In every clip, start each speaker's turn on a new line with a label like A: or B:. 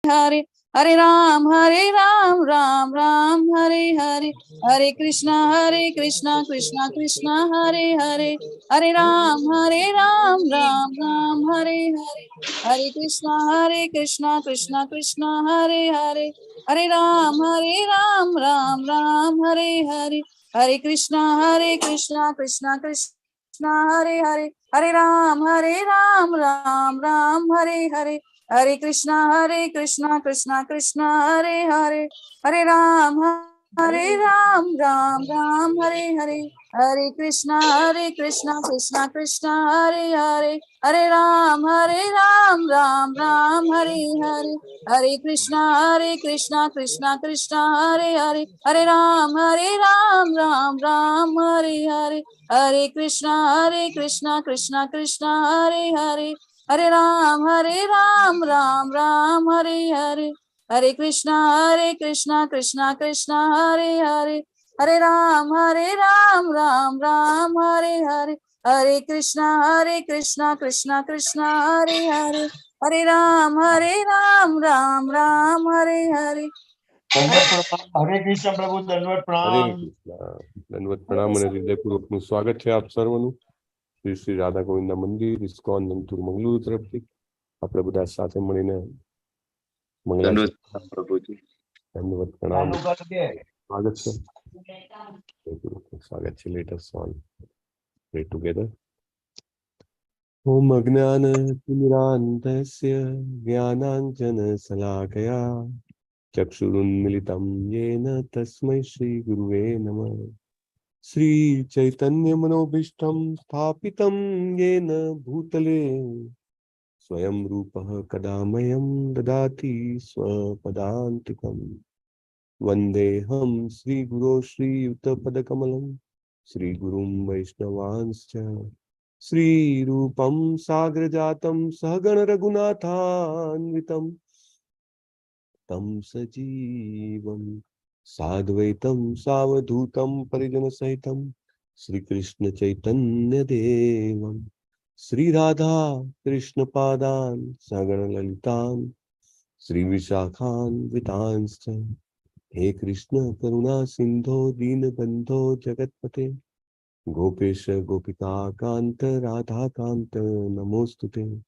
A: हरे, हरे राम राम राम हरे हरे, हरे कृष्णा कृष्णा कृष्णा हरे हरे, हरे राम राम राम हरे हरे, हरे कृष्णा कृष्णा कृष्णा हरे हरे, हरे राम राम हरे हरे, हरे कृष्णा कृष्णा कृष्णा हरे हरे, हरे राम राम हरे हरे, हरे कृष्णा कृष्णा कृष्णा हरे हरे, हरे राम राम हरे हरे, हरे कृष्णा कृष्णा कृष्णा हरे हरे, हरे राम राम हरे हरे, हरे कृष्णा कृष्णा कृष्णा हरे हरे, हरे राम राम हरे हरे, हरे कृष्णा कृष्णा कृष्णा हरे हरे, हरे राम राम हरे हरे, हरे कृष्णा कृष्णा कृष्णा हरे हरे, हरे राम राम हरे हरे, हरे कृष्णा कृष्णा कृष्णा हरे हरे, हरे राम राम हरे हरे।
B: हरे कृष्ण प्रभु दंडवत प्रणाम।
C: हरे कृष्णा दंडवत प्रणाम અને હૃદયપૂર્વકનું સ્વાગત છે આપ સર્વનું શ્રી શ્રી રાધા ગોવિંદ મંદિર ઇસ્કોન નંતુર મંગલુરુ તરફથી આપણે બધા સાથે મળીને દંડવત પ્રણામ સ્વાગત છે સ્વાગત છે. લેટ અસ ઓલ પ્રે ટુગેધર. ઓમ અજ્ઞાનતિમિરાન્ધસ્ય જ્ઞાનાંજનશલાકયા ચક્ષુરુન્મિલિतं येन तस्मै श्रीगुरुवे नमः. श्री चैतन्य मनोभीष्टं स्थापितं येन भूतले स्वयं रूपः कदा मह्यं ददाति स्वपदान्तिकम्. वन्देऽहं श्रीगुरो श्रीयुतपदकमलं श्रीगुरुं वैष्णवांश्च श्रीरूपं साग्रजातं सहगण रघुनाथान्वितं तं सजीवं साद्वैतं सावधूतं परिजनसहितं श्रीकृष्ण चैतन्य देवं श्री राधा कृष्ण पादान् सगण ललितान् श्री विशाखान्वितांश्च. हे कृष्ण करुणा सिंधो दीनबंधो जगतपते गोपेश गोपिका कांत राधा कांत नमोस्तुते.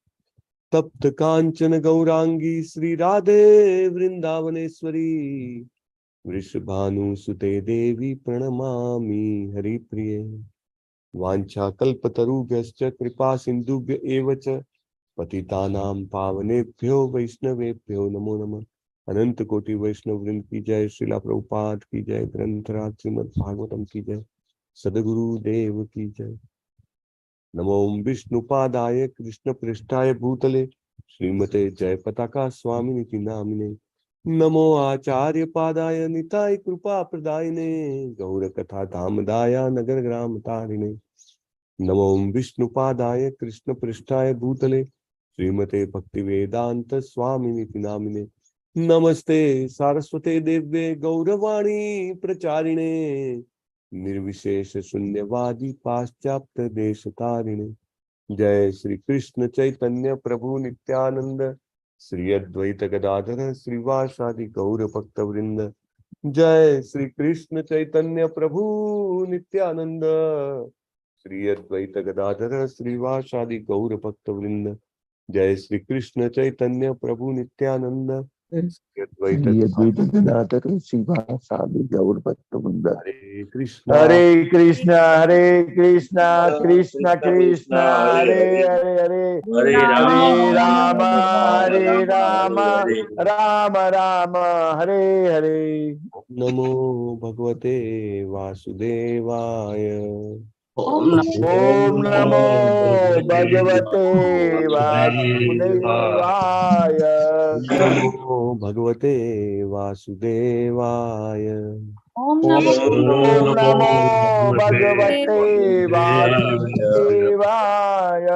C: तप्त कांचन गौरांगी श्री राधे वृंदावनेश्वरी वृषभानुसुते देवी प्रणमामि हरिप्रिये. वाञ्छाकल्पतरुभ्यश्च कृपा सिन्धुभ्य एव च पतितानां पावनेभ्यो वैष्णवेभ्यो नमो नमः. अनंत कोटि वैष्णव वृंद की जय. श्रीला प्रभुपाद की जय. ग्रंथराज श्रीमद् भागवतम की जय. सदगुरु देव की जय. नमो विष्णुपादाय कृष्ण पृष्ठाय भूतले श्रीमते जय पताका स्वामिनिति नामिने. नमो आचार्य पादाय निताय कृपा प्रदायिने गौर कथा धामदाय नगर ग्राम तारिणे. नमो विष्णुपादाय कृष्ण पृष्ठाय भूतले श्रीमते भक्ति वेदांत स्वामिनिति नामिने. नमस्ते सारस्वते देव्ये गौरवाणी प्रचारिणे निर्विशेष शून्यवादी पाश्चात्य देश तारिणे. जय श्री कृष्ण चैतन्य प्रभु नित्यानंद श्री अद्वैत गदाधर श्रीवासादि गौर भक्त वृंद. जय श्री कृष्ण चैतन्य प्रभु नित्यानंद श्री अद्वैत गदाधर श्रीवासादि गौर भक्त वृंद. जय श्री कृष्ण चैतन्य प्रभु नित्यानंद
D: अद्वैत गदाधर श्रीवासादि गौर भक्त वृंद.
C: हरे कृष्ण
D: कृष्ण कृष्ण कृष्ण हरे हरे
B: हरे
D: राम राम राम हरे हरे.
C: नमो भगवते वासुदेवाय.
D: ओम नमो भगवते वासुदेवाय.
C: नमो भगवते वासुदेवाय.
A: ओम
D: ओम
A: नमो
D: नमो भगवते वासुदेवाय.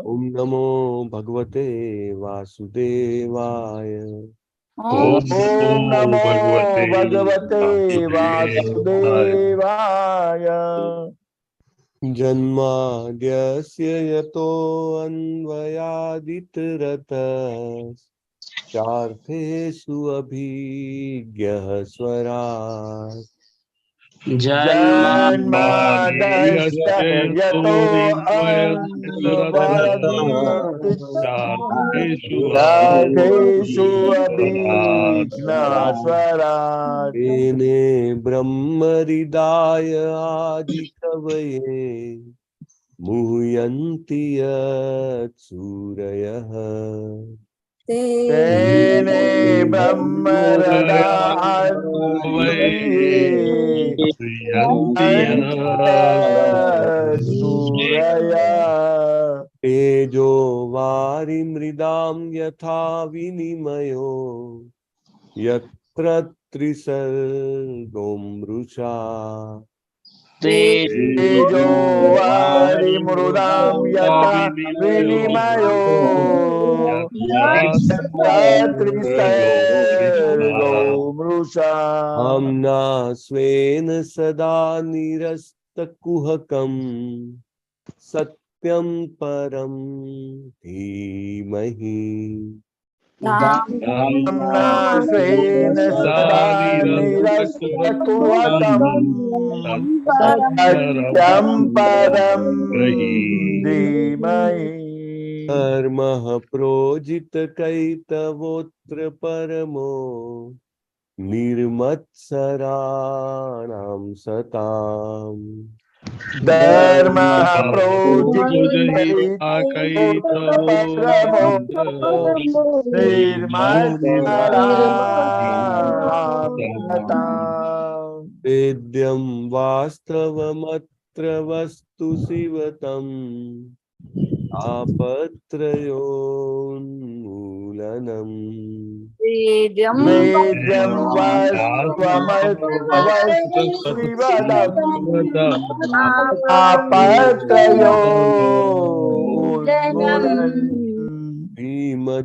C: ओम नमो भगवते वासुदेवाय.
D: ओम नमो भगवते वासुदेवाय.
C: जन्माद्यस्य यतोऽन्वयादितरतः चार्थेषु अभिज्ञः स्वराट्
D: जन्मादश्च यतो चार्थेषु अभिघ्नस्वराट्
C: तेने ब्रह्महृदाय आदिकवये मुह्यन्ति यत् सूरयः
D: तेने ब्रह्महृदाय सूरया
C: तेजो वारिमृदां यथा विनिमयो यत्र त्रिसर्गो मृषा
D: तेजो वारिमृदां यथा विनिमयो त्रिसर्गो मृषा
C: आम्ना स्वेन सदा निरस्तकुहकम् सत्यं परं धीमहि
D: स्वेन सदा निरस्तकुहकम् सत्यं परं धीमहि
C: कर्मः प्रोजितकैतवोऽत्र परमो निर्मत्सराणां सताम्
D: धर्मः प्रोजितम्
C: वेद्यं वास्तवमत्र वस्तु शिवतम् आपत्रयोन्मूलनम्
A: वेद्यं
D: वेद्यं वास्तवमस्त्वमस्त्विवदम् आपत्रयोन्मूलनम्
C: श्रीमद्भागवते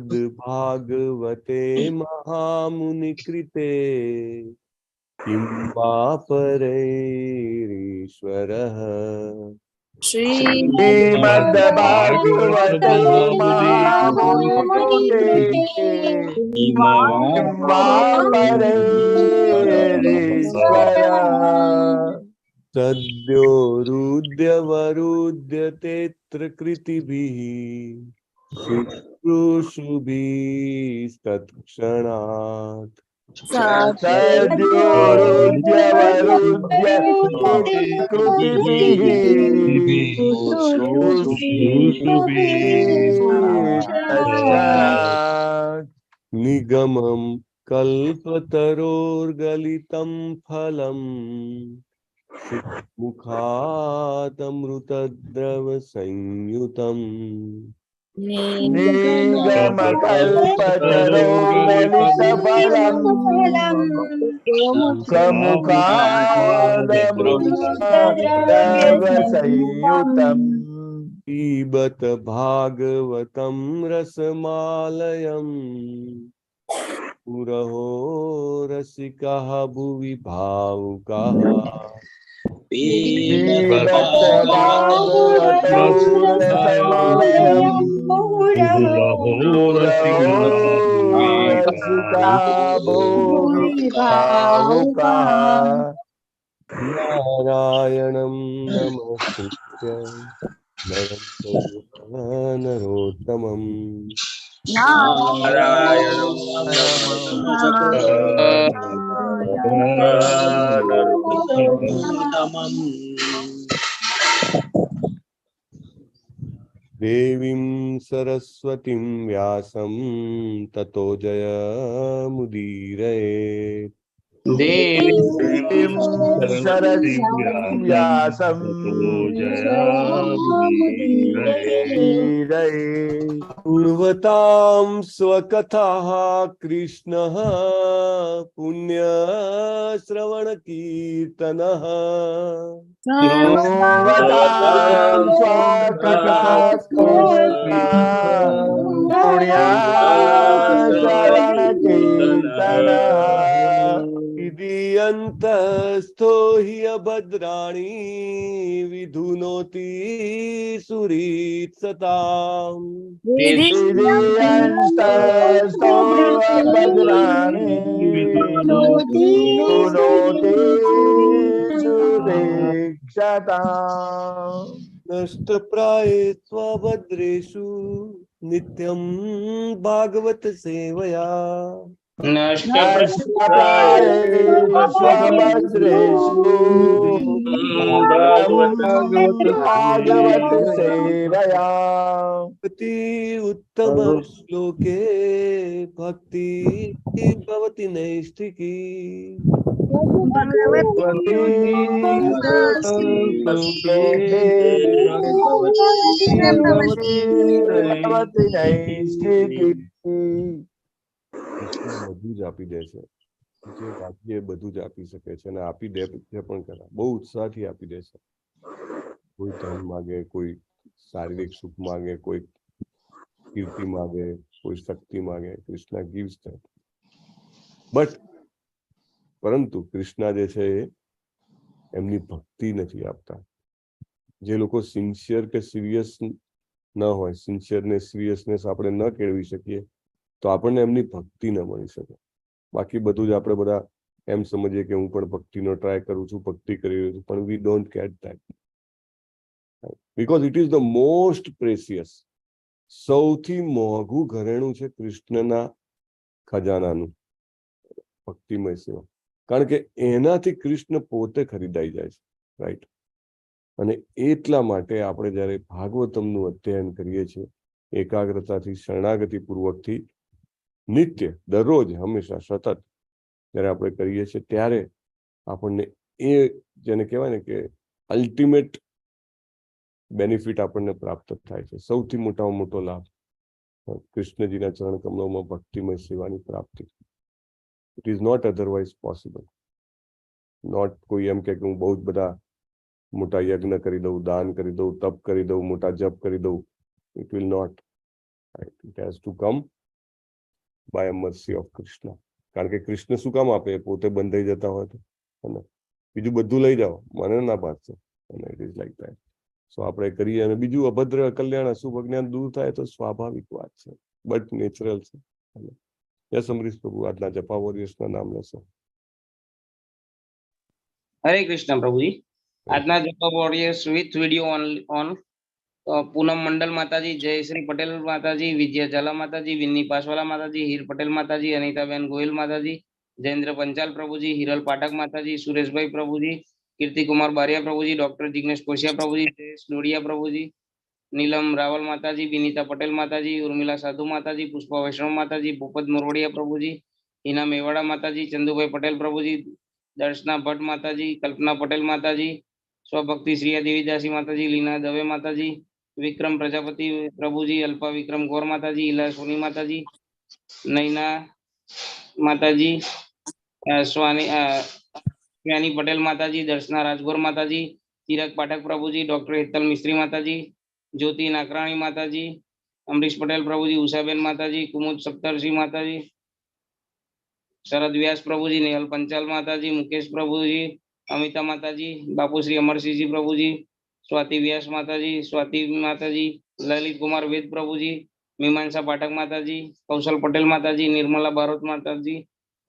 C: महामुनिकृते किं वा परैरीश्वरः
D: श्रीमद्भागवते महामुनिकृते किं वा परैरीश्वरः
C: सद्यो रुद्यवरुध्यतेऽत्र कृतिभिः शुश्रूषुभिस्तत्क्षणात् निगमं कल्पतरोर्गलितं फलम् मुखादमृतद्रवसंयुतम्
D: निगमकल्पतरोर्गलितफलम् मुखादमृतद्रवसंयुतम्
C: पिबत भागवतं रसमालयम् पुरहो रसिकः भुवि भावुकः नारायणं नमस्कृत्य नरं चैव नरोत्तमम्
A: नारायणं
C: देवीं सरस्वतीं व्यासं ततो जयमुदीरयेत्
D: देवीं सरस्वतीं व्यासं
C: शृण्वतां स्वकथाः कृष्णः पुण्यश्रवणकीर्तनः
D: शृण्वतां स्वकथाः पुण्यश्रवणकीर्तनः
C: विधीयन्ते अंतस्थो हि अभद्राणि विधुनोति सुरीत्सताम्
D: विधियन्तस्तो भद्राणि विधुनोति सुदीक्षताम्
C: नष्टप्रायेष्वभद्रेषु नित्यं भागवत सेवया
D: नष्टप्रायेष्वभद्रेषु भागवत सेवया
C: अति उत्तम श्लोके भक्ति भवति नैष्ठिकी
D: ભગવતી નૈષ્ઠિકી
C: કૃષ્ણ બધું જ આપી દે છે, જે બાકી બધું જ આપી શકે છે અને આપી દે છે પણ ખરા, બહુ ઉત્સાહથી આપી દે છે. કોઈ ધન માગે, કોઈ શારીરિક સુખ માગે, કોઈ કીર્તિ માગે, કોઈ શક્તિ માગે, કૃષ્ણ gives that. બટ પરંતુ કૃષ્ણ જે છે એ એમની ભક્તિ નથી આપતા. જે લોકો સિન્સિયર કે સિરિયસ ન હોય, સિરિયસનેસ આપણે ન કેળવી શકીએ તો આપણને એમની ભક્તિ ન મળી શકે. બાકી બધું જ આપણે બધા એમ સમજીએ કે હું પણ ભક્તિનો ટ્રાય કરું છું, ભક્તિ કરી રહ્યો છું, પણ we don't get that because it is the most precious. સૌથી મોંઘું ઘરેણું છે કૃષ્ણના ખજાનાનું, ભક્તિમય સેવા. કારણ કે એનાથી કૃષ્ણ પોતે ખરીદાઈ જાય છે, રાઈટ? અને એટલા માટે આપણે જ્યારે ભાગવતમનું અધ્યયન કરીએ છીએ એકાગ્રતાથી, શરણાગતિ પૂર્વકથી, નિત્ય, દરરોજ, હંમેશા, સતત જ્યારે આપણે કરીએ છીએ ત્યારે આપણને એ જેને કહેવાય ને કે અલ્ટિમેટ બેનિફિટ આપણને પ્રાપ્ત થાય છે. સૌથી મોટામાં મોટો લાભ કૃષ્ણજીના ચરણ કમળોમાં ભક્તિમય સેવાની પ્રાપ્તિ. It is not otherwise possible. Not કોઈ એમ કે હું બહુ જ બધા મોટા યજ્ઞ કરી દઉં, દાન કરી દઉં, તપ કરી દઉં, મોટા જપ કરી દઉં. It will not. It has to come by a mercy of Krishna. કારણ કે કૃષ્ણ શું કામ આપે? પોતે બંધાઈ જતા હોય તો, અને બીજું બધું લઈ જાઓ, મને ના પાડશે. અને ઇટ ઇઝ લાઈક ધેટ. સો આપણે કરીએ અને બીજું અભદ્ર કલ્યાણ, અશુભ જ્ઞાન દૂર થાય તો સ્વાભાવિક વાત છે, બટ નેચરલ છે. યસ અમરીશ પ્રભુ, આજના જપા વોરિયર્સના નામ લેશો.
E: હરે કૃષ્ણ પ્રભુજી. આજના જપા વોરિયર્સ વિથ વિડીયો ઓન પૂનમ મંડલ માતાજી, જયશ્રી પટેલ માતાજી, વિજય ઝાલા માતાજી, વિન્ની પાસવાલા માતાજી, હીર પટેલ માતાજી, અનિતાબેન ગોયલ માતાજી, જયેન્દ્ર પંચાલ પ્રભુજી, હિરલ પાઠક માતાજી, સુરેશભાઈ પ્રભુજી, કીર્તિકુમાર બારિયા પ્રભુજી, ડોક્ટર જિગ્નેશ કોશિયા પ્રભુજી, જયેશ ડોડિયા પ્રભુજી, નીલમ રાવલ માતાજી, વિનીતા પટેલ માતાજી, ઉર્મિલા સાધુ માતાજી, પુષ્પા વૈષ્ણવ માતાજી, ભૂપત મોરવડિયા પ્રભુજી, હિના મેવાડા માતાજી, ચંદુભાઈ પટેલ પ્રભુજી, દર્શના ભટ્ટ માતાજી, કલ્પના પટેલ માતાજી, સ્વભક્તિ શ્રીયા દેવીદાસી માતાજી, લીના દવે માતાજી, વિક્રમ પ્રજાપતિ પ્રભુજી, અલ્પા વિક્રમ ગોર માતાજી, ઈલા સોની માતાજી, નૈના માતાજી, સ્વાની પટેલ માતાજી, દર્શના રાજગોર માતાજી, ચિરાગ પાઠક પ્રભુજી, ડોક્ટર હેતલ મિસ્ત્રી માતાજી, જ્યોતિ નાકરાણી માતાજી, અમરીશ પટેલ પ્રભુજી, ઉષાબેન માતાજી, કુમુદ સપ્તર્ષિ માતાજી, શરદ વ્યાસ પ્રભુજી, નેહલ પંચાલ માતાજી, મુકેશ પ્રભુજી, અમિતા માતાજી, બાપુશ્રી અમરસિંહજી પ્રભુજી, સ્વાતિ વ્યાસ માતાજી, સ્વાતિ માતાજી, લલિત કુમાર વેદ પ્રભુજી, મીમાંસા પાઠક માતાજી, કૌશલ પટેલ માતાજી, નિર્મલા બારોટ માતાજી,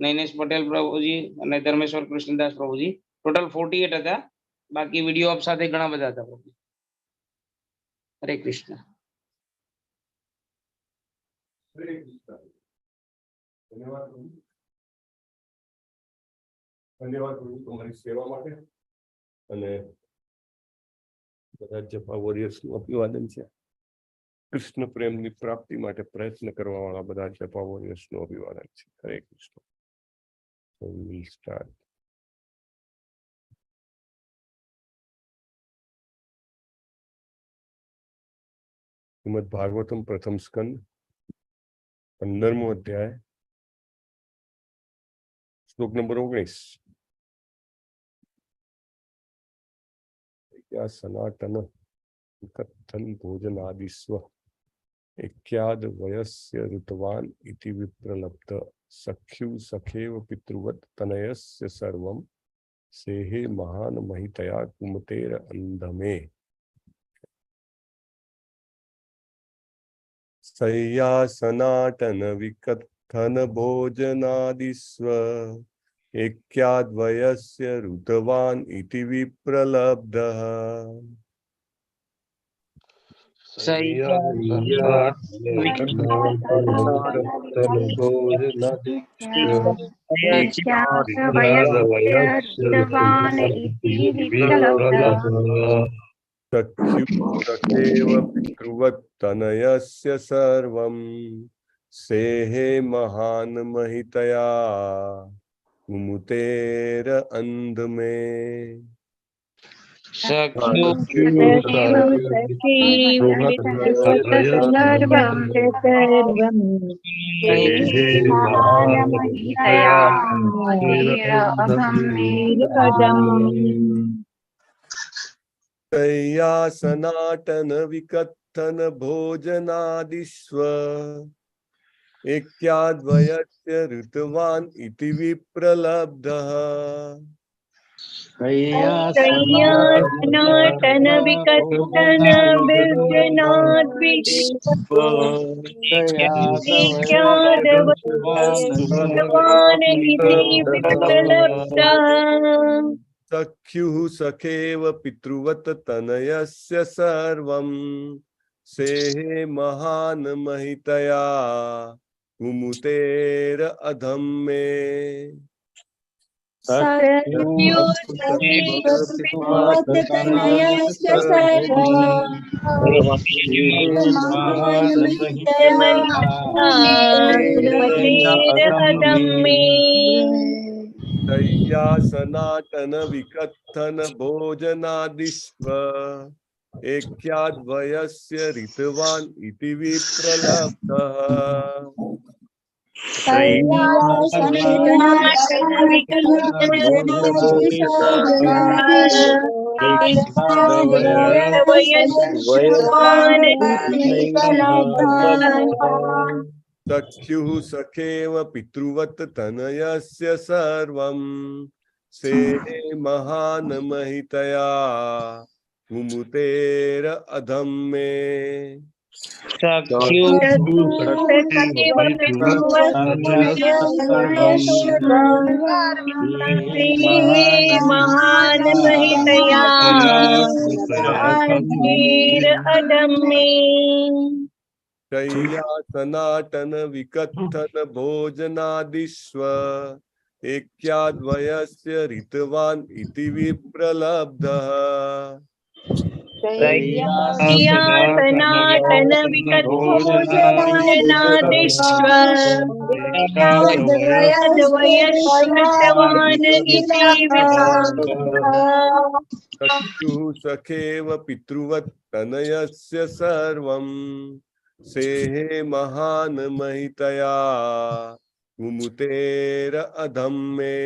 E: નૈનેશ પટેલ પ્રભુજી અને ધર્મેશ્વર કૃષ્ણદાસ પ્રભુજી. ટોટલ 48 હતા. બાકી વિડીયો આપ સાથે ઘણા બધા હતા પ્રભુ. હરે કૃષ્ણ.
C: ધન્યવાદ પ્રભુ. ધન્યવાદ પ્રભુ તમારી સેવા માટે. અને બધા જપા વોરિયર્સનું અભિવાદન છે. કૃષ્ણ પ્રેમની પ્રાપ્તિ માટે પ્રયત્ન કરવા વાળા બધા જપા વોરિયર્સનું અભિવાદન છે. હરે કૃષ્ણ. શ્રીમદ ભાગવતમ પ્રથમ સ્કંદ 15મો અધ્યાય શ્લોક નંબર 19. સનાતન કથન ભોજનાદિસ્વ એક્યાદ વયસ્ય ઋતવાન ઇતિ વિપ્રલબ્ધ સખ્યુ સખેવ પિતૃવત તનયસ્ય સર્વમ सेहे महान महितया कुमतेर अंधमे। शय्यासनाटन विकथन भोजनादिस्व एक्याद्वयस्य ऋतवान् इति विप्रलब्धः। चक्षुषकेव पितृवत्तनयस्य सर्वं सेहे महान् महितया कुमुतेर अंधमे। शय्यासनाटन विकथन भोजनादिस्व एक्याद्वयस्य ऋतवान् इति विप्रलब्धः।
F: शय्यासनाटन विकथन भोजनाद्विक्यादवयस्वान् इति विप्रलब्धः।
C: सख्युः सखेव पितृवत् तनयस्य सर्वं सेहे महान् महितया कुमुतेर अधम्मे। शय्यासनाटन विकथन भोजनादिस्व एक्याद्वयस्य ऋतवान् इति विप्रलब्धः। सख्युः सखेव पितृवत् तनयस्य सर्वं सेहे महान् महितया कुमुतेर अधम्मे।
F: महान महितया अधम्मे।
C: शय्यासनाटन विकथन भोजनादिस्व एक्याद्वयस्य ऋतवान् इति विप्रलब्धः।
F: शय्यासनाटन विकथनभोजनादिस्व एक्याद्वयस्कृतवान् इति विप्रलब्धः।
C: चक्षुः सखेव पितृवत् तनयस्य सर्वं सेहे महान् महितया कुमुतेर अधम्मे।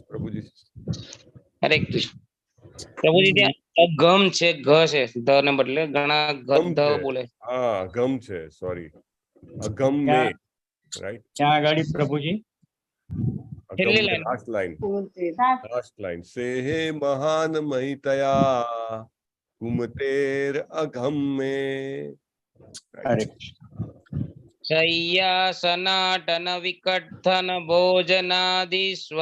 C: प्रभु जी
E: हरे कृष्ण। प्रभु जी ત્યાં અગમ છે ઘ છે ધ ને બદલે ઘણા ધ બોલે।
C: हाँ अगम छे सॉरी अगम में राइट
B: क्या आगाड़ी प्रभुजी
C: अगम में लास्ट लाइन सेहे महान महितया कुमतेर अगम में।
E: शय्यासनाटन विकथन भोजनादिस्व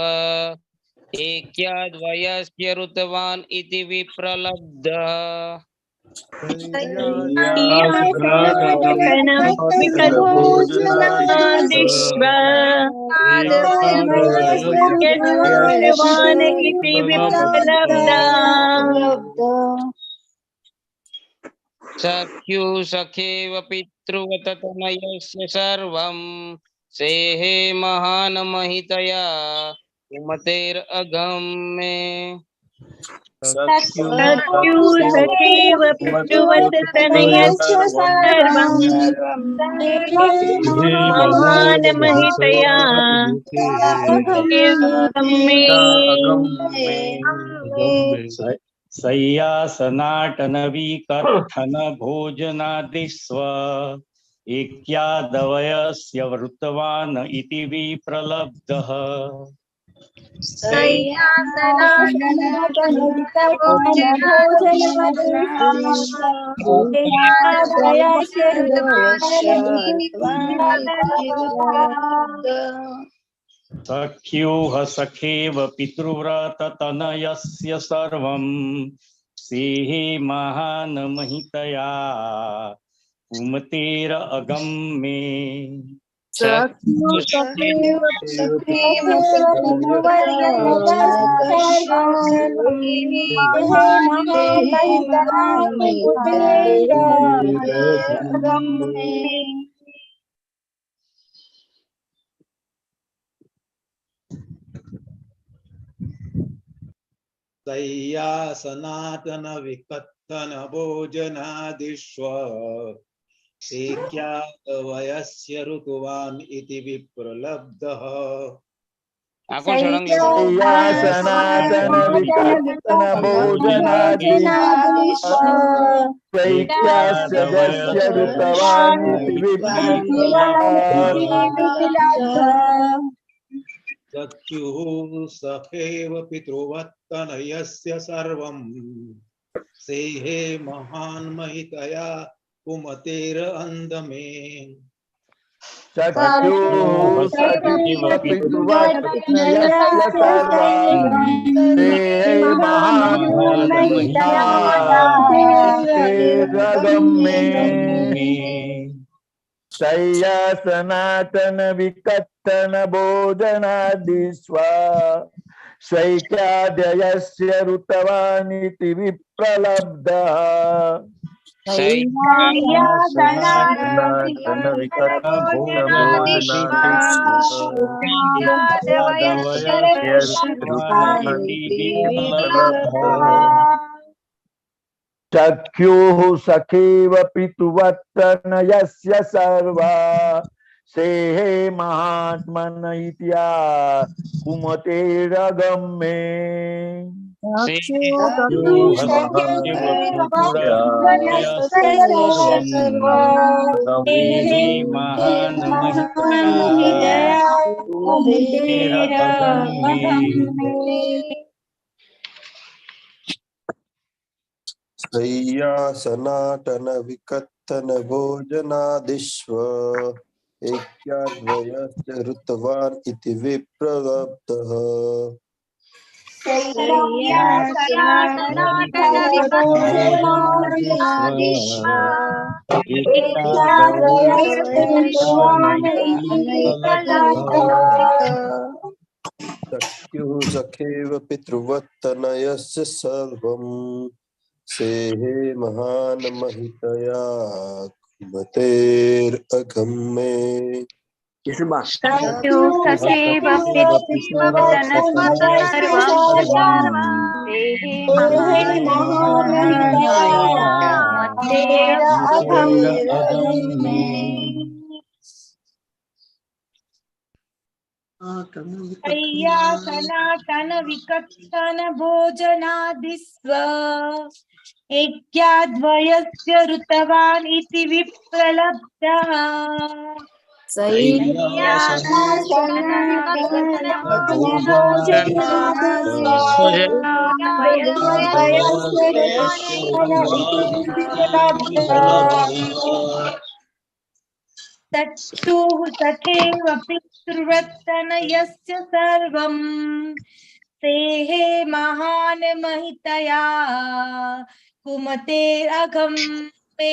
E: एक्याद्वयस्य ऋतवान् इति विप्रलब्धः। सख्यु सखेव पितृवत तनयस्य सर्वं सेहे महान् महितया कुमतेर अगम्मे।
F: सख्युः पितृवत् तनयस्य सर्वं महान् महितया मे
G: सय्यासनाटन विकर्थन भोजनादिस्व ऐक्यादवयस्य वृतवान् इति विप्रलब्धः सख्युः सखेव पितृव्रततनयस्य सर्वं सेहे महान् महितया कुमतेर अगम्ये
H: सय्यासनातन विकत्तन भोजनादिष्व ऐक्यादवयस्य ऋतुवान् इति विप्रलब्धः
D: सय्यासनातन विकत्तन भोजनादिष्व ऐक्यादवयस्य ऋतुवान् इति विप्रलब्धः
H: सख्युः सखेव पितृवत्तनयस्य सर्वं सेहे महान् महितया कुमतेर अंधमे
D: सख्युः सखेव पितृवत्तनयस्य सर्वं सेहे महान् महितया कुमतेरगम्ये सय्यासनातन विकत्तन भोजनादिस्व स्वैक्यादयस्य ऋतवान् इति विप्रलब्धः
G: सय्यासनातन विकत्तन
D: चक्षुः सखेव पितुवत्तनयस्य सर्वा सेहे महात्मन इत्या कुमतेरगम्ये
C: सय्यासनाटन विकत्तन भोजनादिष्व ऐक्याद्वयस्य ऋतवान् इति विप्रलब्धः सख्युः सखेव पितृवत्तनयस्य सर्वं सेहे महान् महितया कुमतेरगम्ये
I: सय्यासनातन विकत्तन भोजनादिस्व ऐक्याद्वयस्य ऋतवान् इति विप्रलब्धः तत्तुः सखेव पितृवत्तनयस्य सर्वं सेहे महान् महितया कुमतेरगम्ये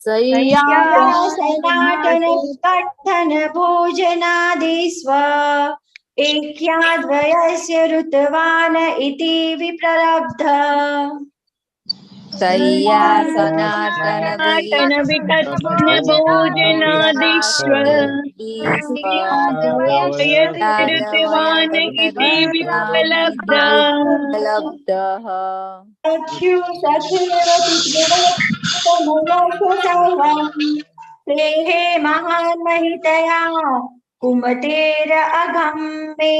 J: सय्यासनातन विकत्तन भोजनादिस्व
I: एक्याद्वयस्य ऋतवान् इति विप्रलब्धः
A: शय्या सनातन
F: सनातन विकथन भोजनादिश्व ऋतवान् इति विप्रलब्धः
A: लब्धः
I: सख्यु सखेव पितृवत्तमयस्य सर्वम् तेहे महान् महितया कुमतेर अघम् मे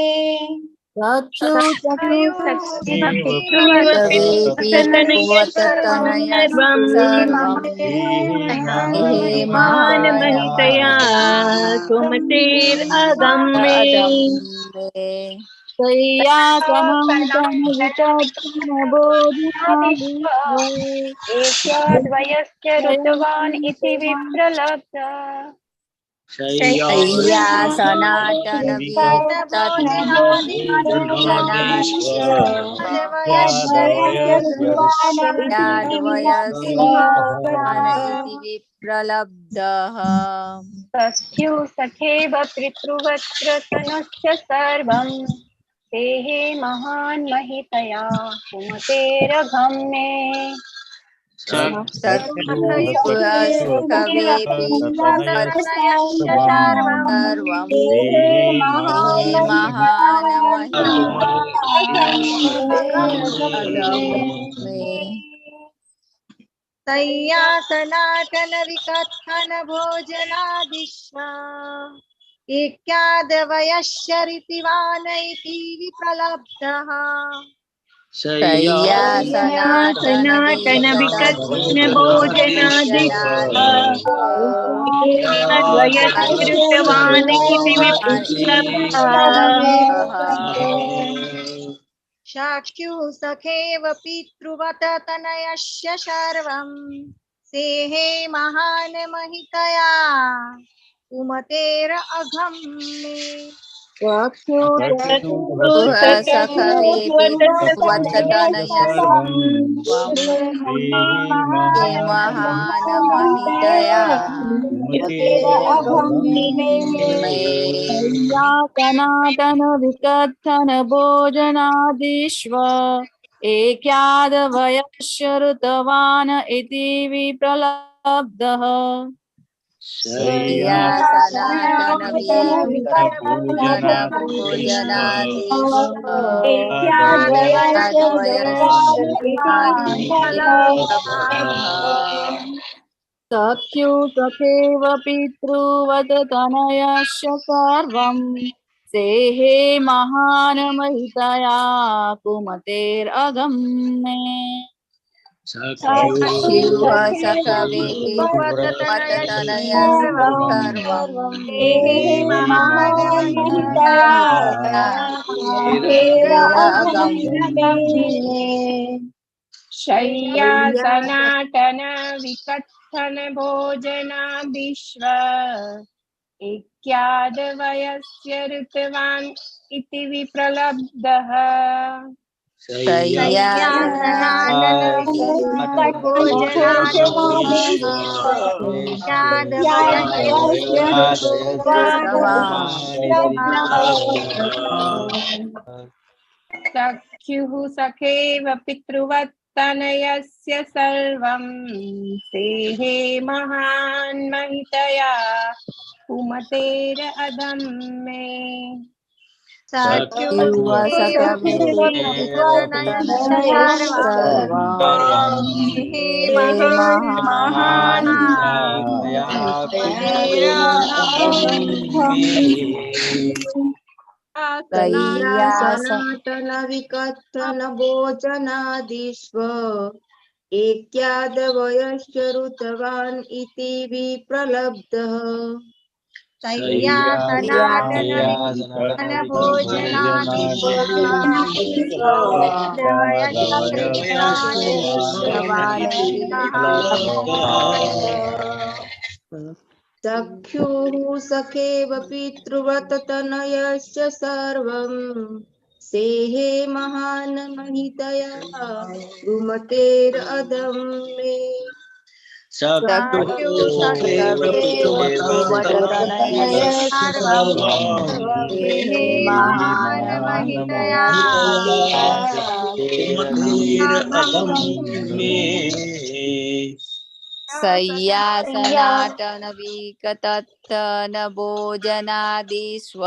A: चक्षु
F: तनय
A: सर्वं हे
F: महान महितया कुमतेरगम्ये
I: एक्याद्वयस्य ऋतवान् इति विप्रलब्धः
A: शय्या सनातन विप्रलब्धः
I: सख्यु सखेव पितृवत्र तनस्य सर्वम् तेहे महान् महितया कुमतेरघम्ये
J: तय्या सनातन विकथन भोजनादिश्वा एक्याद्वयस्य ऋतवान् इति विप्रलब्धः
A: शय्या
F: सनातन विकथन भोजनादिश्व ऋतवान् इति विप्रलब्धः
J: शाक्यु सखेव पितृवत तनयस्य सर्वम् सेहे महान् महितया कुमतेर अघम्ये
A: महान महितया सनातन विकथन भोजनादिश्व एक्याद्वयस्य ऋतवान् इति विप्रलब्धः शय्या सनातन सख्यु सखेव पितृवत तनयस्य सर्वम् सेहे महान् महितया कुमतेरगम्ये सख्युः सखवे
I: शय्या सनातन विकथन भोजनादिश्व एक्याद्वयस्य ऋतवान् इति विप्रलब्धः
A: शय्या
I: सख्युः सखेव पितृवत्तनयस्य सर्वम् सेहे महान् महितया कुमतेर अधम्मे
J: सनातन विकथन भोजनादिश्व एक्याद्वयस्य ऋतवान् इति विप्रलब्धः शय्या सनातन विकथन चक्षुः सखेव पितृवत तनयस्य सर्वम् सेहे महान् महितया कुमतेरगम्ये
I: सख्युः सखेव पितृवत्तनयस्य सर्वं देहे महानमहितया
A: सय्यासनाटन विकतत्तन भोजनादिष्व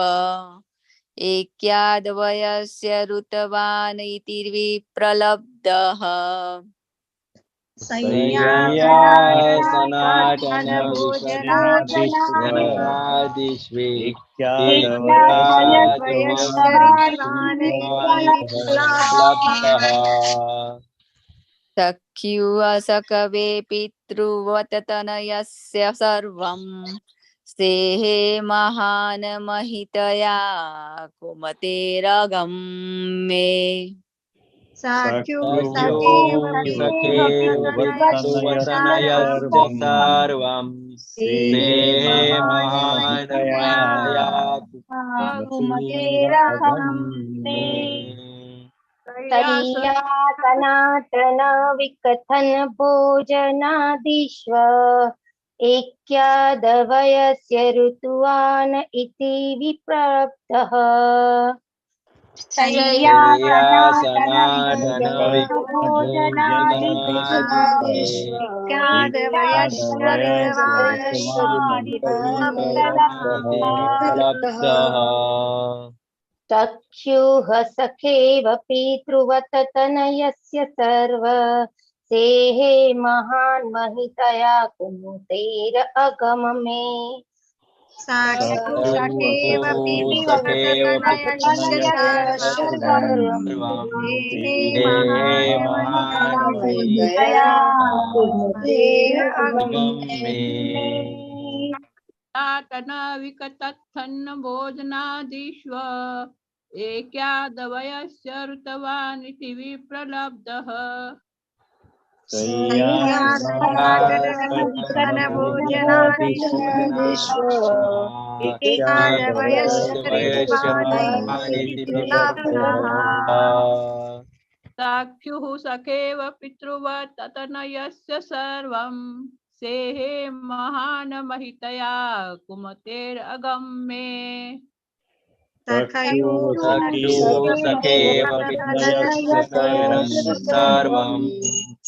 A: एक्याद्वयस्य ऋतवान् इति विप्रलब्धः सख्युः पितृवत्तनयस्य सर्वं सेहे महान् महितया कुमतेरगम्ये
I: सख्युः सखेव पितृवत्तनयस्य सर्वं सेहे महानमहितया कुमतेरगम्ये
J: सनातन विकथन भोजनादिष्व एक्यादवयस्य ऋतुवान् इति विप्रलब्धः चक्षुः सखेव पितृवत्तनयस्य सर्व सेहे महान् महितया कुमुतेर अगम में
I: सखेव पितृवत्तनयस्य सर्वं सेहे महान् महितया कुमुतेर अगम में
K: सनातन विकतत्थन भोजनादिष्व एक्यादवयस्य ऋतवान् इति विप्रलब्धः सख्युः सखेव पितृवत्तनयस्य सर्वं सेहे महान् महितया कुमतेरगम्ये
I: सख्युः सखेव पितृवत्तनयस्य सर्वं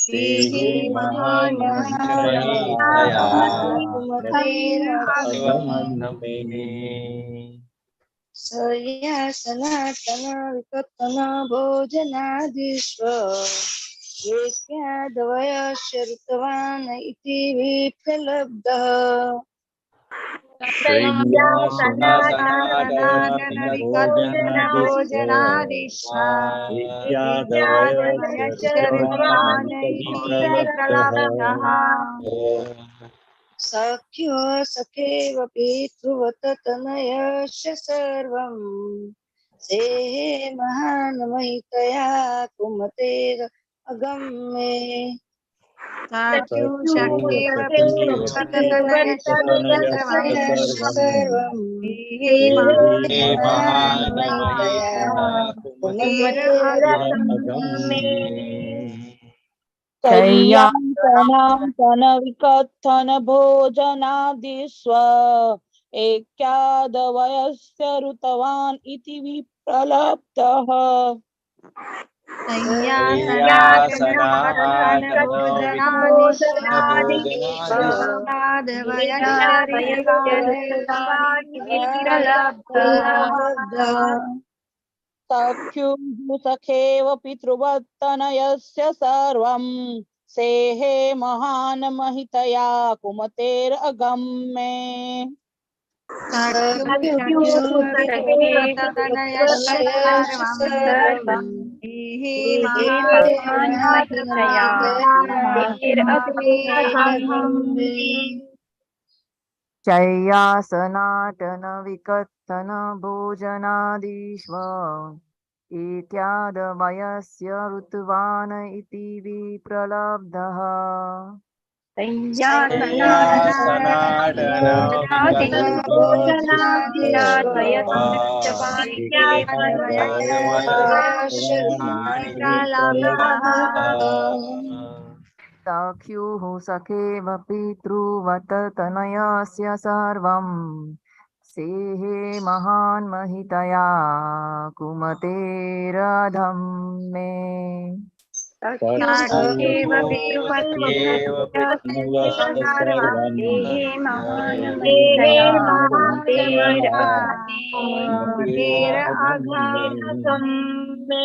I: सेहे महान् महितया कुमतेरगम्ये
J: सनातन विकथन भोजनादिष्व एक्यादवयस्य ऋतवान् इति विप्रलब्धः सख्युः सखेव पितृवत्तनयस्य सर्वं सेहे महान् महितया कुमतेर अगम्ये
I: सख्युः सखेव पितृवत्तनयस्य सर्वं सेहे महान् महितया कुमतेर अगम्ये
L: सनातन विकथन भोजनादिष्व एक्यादवयस्य ऋतवान् इति विप्रलब्धः सख्युः सखेव पितृवत्तनयस्य सर्वं सेहे महान् महितया कुमतेर अगम्ये
M: शय्यासनाटन विकथन भोजनादिष्व एत्यादवयस्य ऋतवान् इति विप्रलब्धः सख्युः सखेव पितृवत् तनयस्य सर्वं सेहे महान् महितया कुमतेरधं मे
F: सख्युः पितृवत् देहे महान् महितया कुमतेरअघं मे।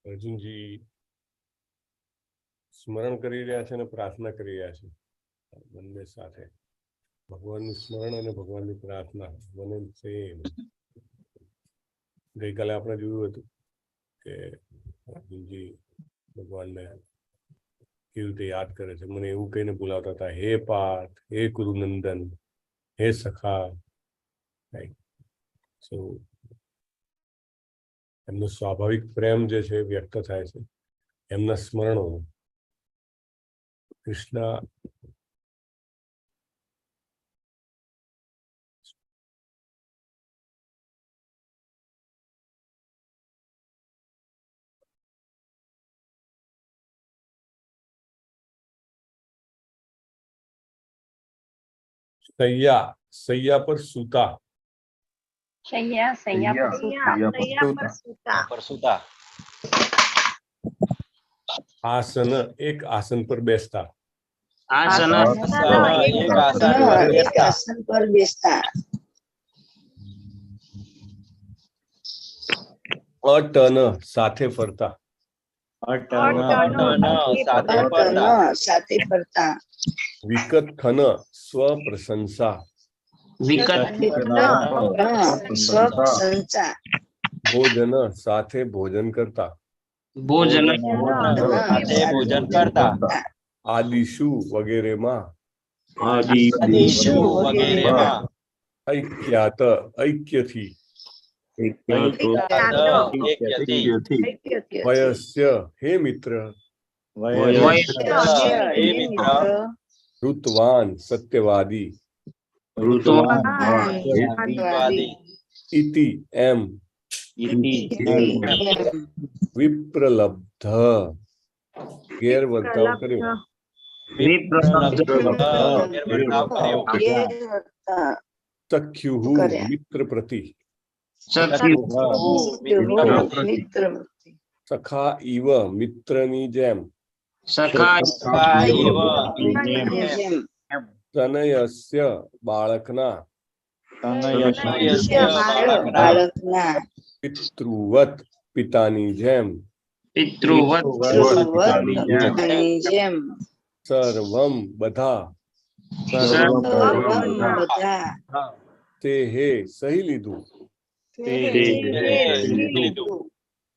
C: અર્જુનજી સ્મરણ કરી રહ્યા છે અને પ્રાર્થના કરી રહ્યા છે બંને સાથે. ભગવાનનું સ્મરણ અને ભગવાનની પ્રાર્થના બંને સેમ. ગઈકાલે આપણે જોયું હતું કે અર્જુનજી ભગવાનને કેવી રીતે યાદ કરે છે. મને એવું કહીને બોલાવતા હતા, હે પાર્થ, હે કુરુનંદન, હે સખા. સો એમનો સ્વાભાવિક પ્રેમ જે છે વ્યક્ત થાય છે એમના સ્મરણો. કૃષ્ણ સૈયા પર સૂતા. આસન એક આસન પર બેસતા.
E: આસન
J: એક આસન પર બેસતા.
C: અટન સાથે ફરતા.
J: સાથે ફરતા.
C: વિકથન સ્વ પ્રશંસા.
J: સ્વપ્રશંસા.
C: ભોજન સાથે ભોજન કરતા. આદિશુ વગેરેમાં. ઐક્યાત ઐક્યથી. વયસ્ય હે મિત્ર. ઋતવાન સત્યવાદી. ઇતિ એમ. વિપ્રલબ્ધ ગેરવર્તાવ કર્યો. સખ્યુઃ મિત્ર પ્રતિ. સખા ઇવ મિત્રની જેમ. તનયસ્ય બાળકના. પિતૃવત પિતાની જેમ. સર્વમ બધા. તે હે સહી લીધું.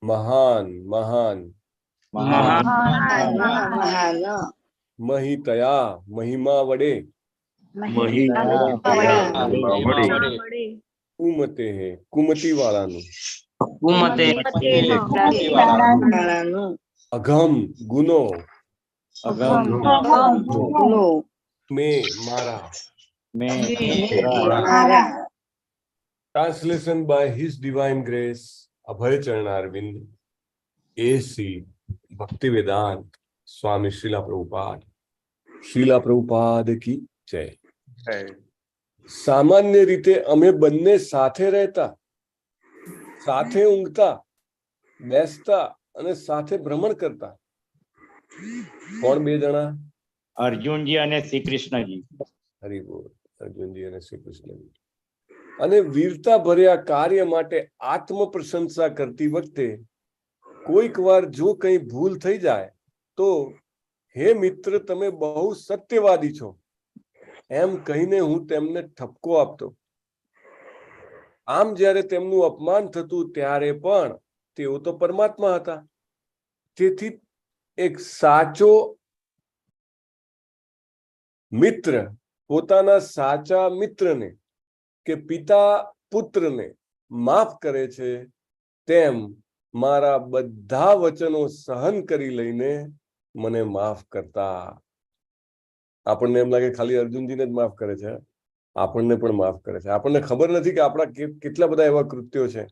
C: મહાન મહાન. મહિતયા મહિમા વડે. કુમતે હે કુમતી વાળાનું. અઘમ ગુનો. મેં મારા. Translation by His Divine Grace, Abhay Charanarvind, AC, Bhaktivedanta, Swami Srila Prabhupada. Srila Prabhupada ki jai. સામાન્ય રીતે અમે બંને સાથે રહેતા, સાથે ઊંઘતા, બેસતા અને સાથે ભ્રમણ કરતા. કોણ બે જણા?
G: અર્જુનજી અને શ્રી કૃષ્ણજી.
C: હરિ બોલ. અર્જુનજી અને શ્રી કૃષ્ણજી. અને વીરતા ભર્યા કાર્ય માટે આત્મ પ્રશંસા કરતી વખતે કોઈક વાર જો કઈ ભૂલ થઈ જાય તો હે મિત્ર તમે બહુ સત્યવાદી છો એમ કહીને હું તેમને ઠપકો આપતો. આમ જ્યારે તેમનું અપમાન થતું ત્યારે પણ તેઓ તો પરમાત્મા હતા. તેથી એક સાચો મિત્ર પોતાના સાચા મિત્રને કે પિતા પુત્રને માફ કરે છે તેમ મારા બધા વચનો સહન કરી લઈને મને માફ કરતા. આપણને એમ લાગે ખાલી અર્જુનજીને જ માફ કરે છે, આપણને પણ માફ કરે છે. આપણને ખબર નથી કે આપણા કેટલા બધા એવા કૃત્યો છે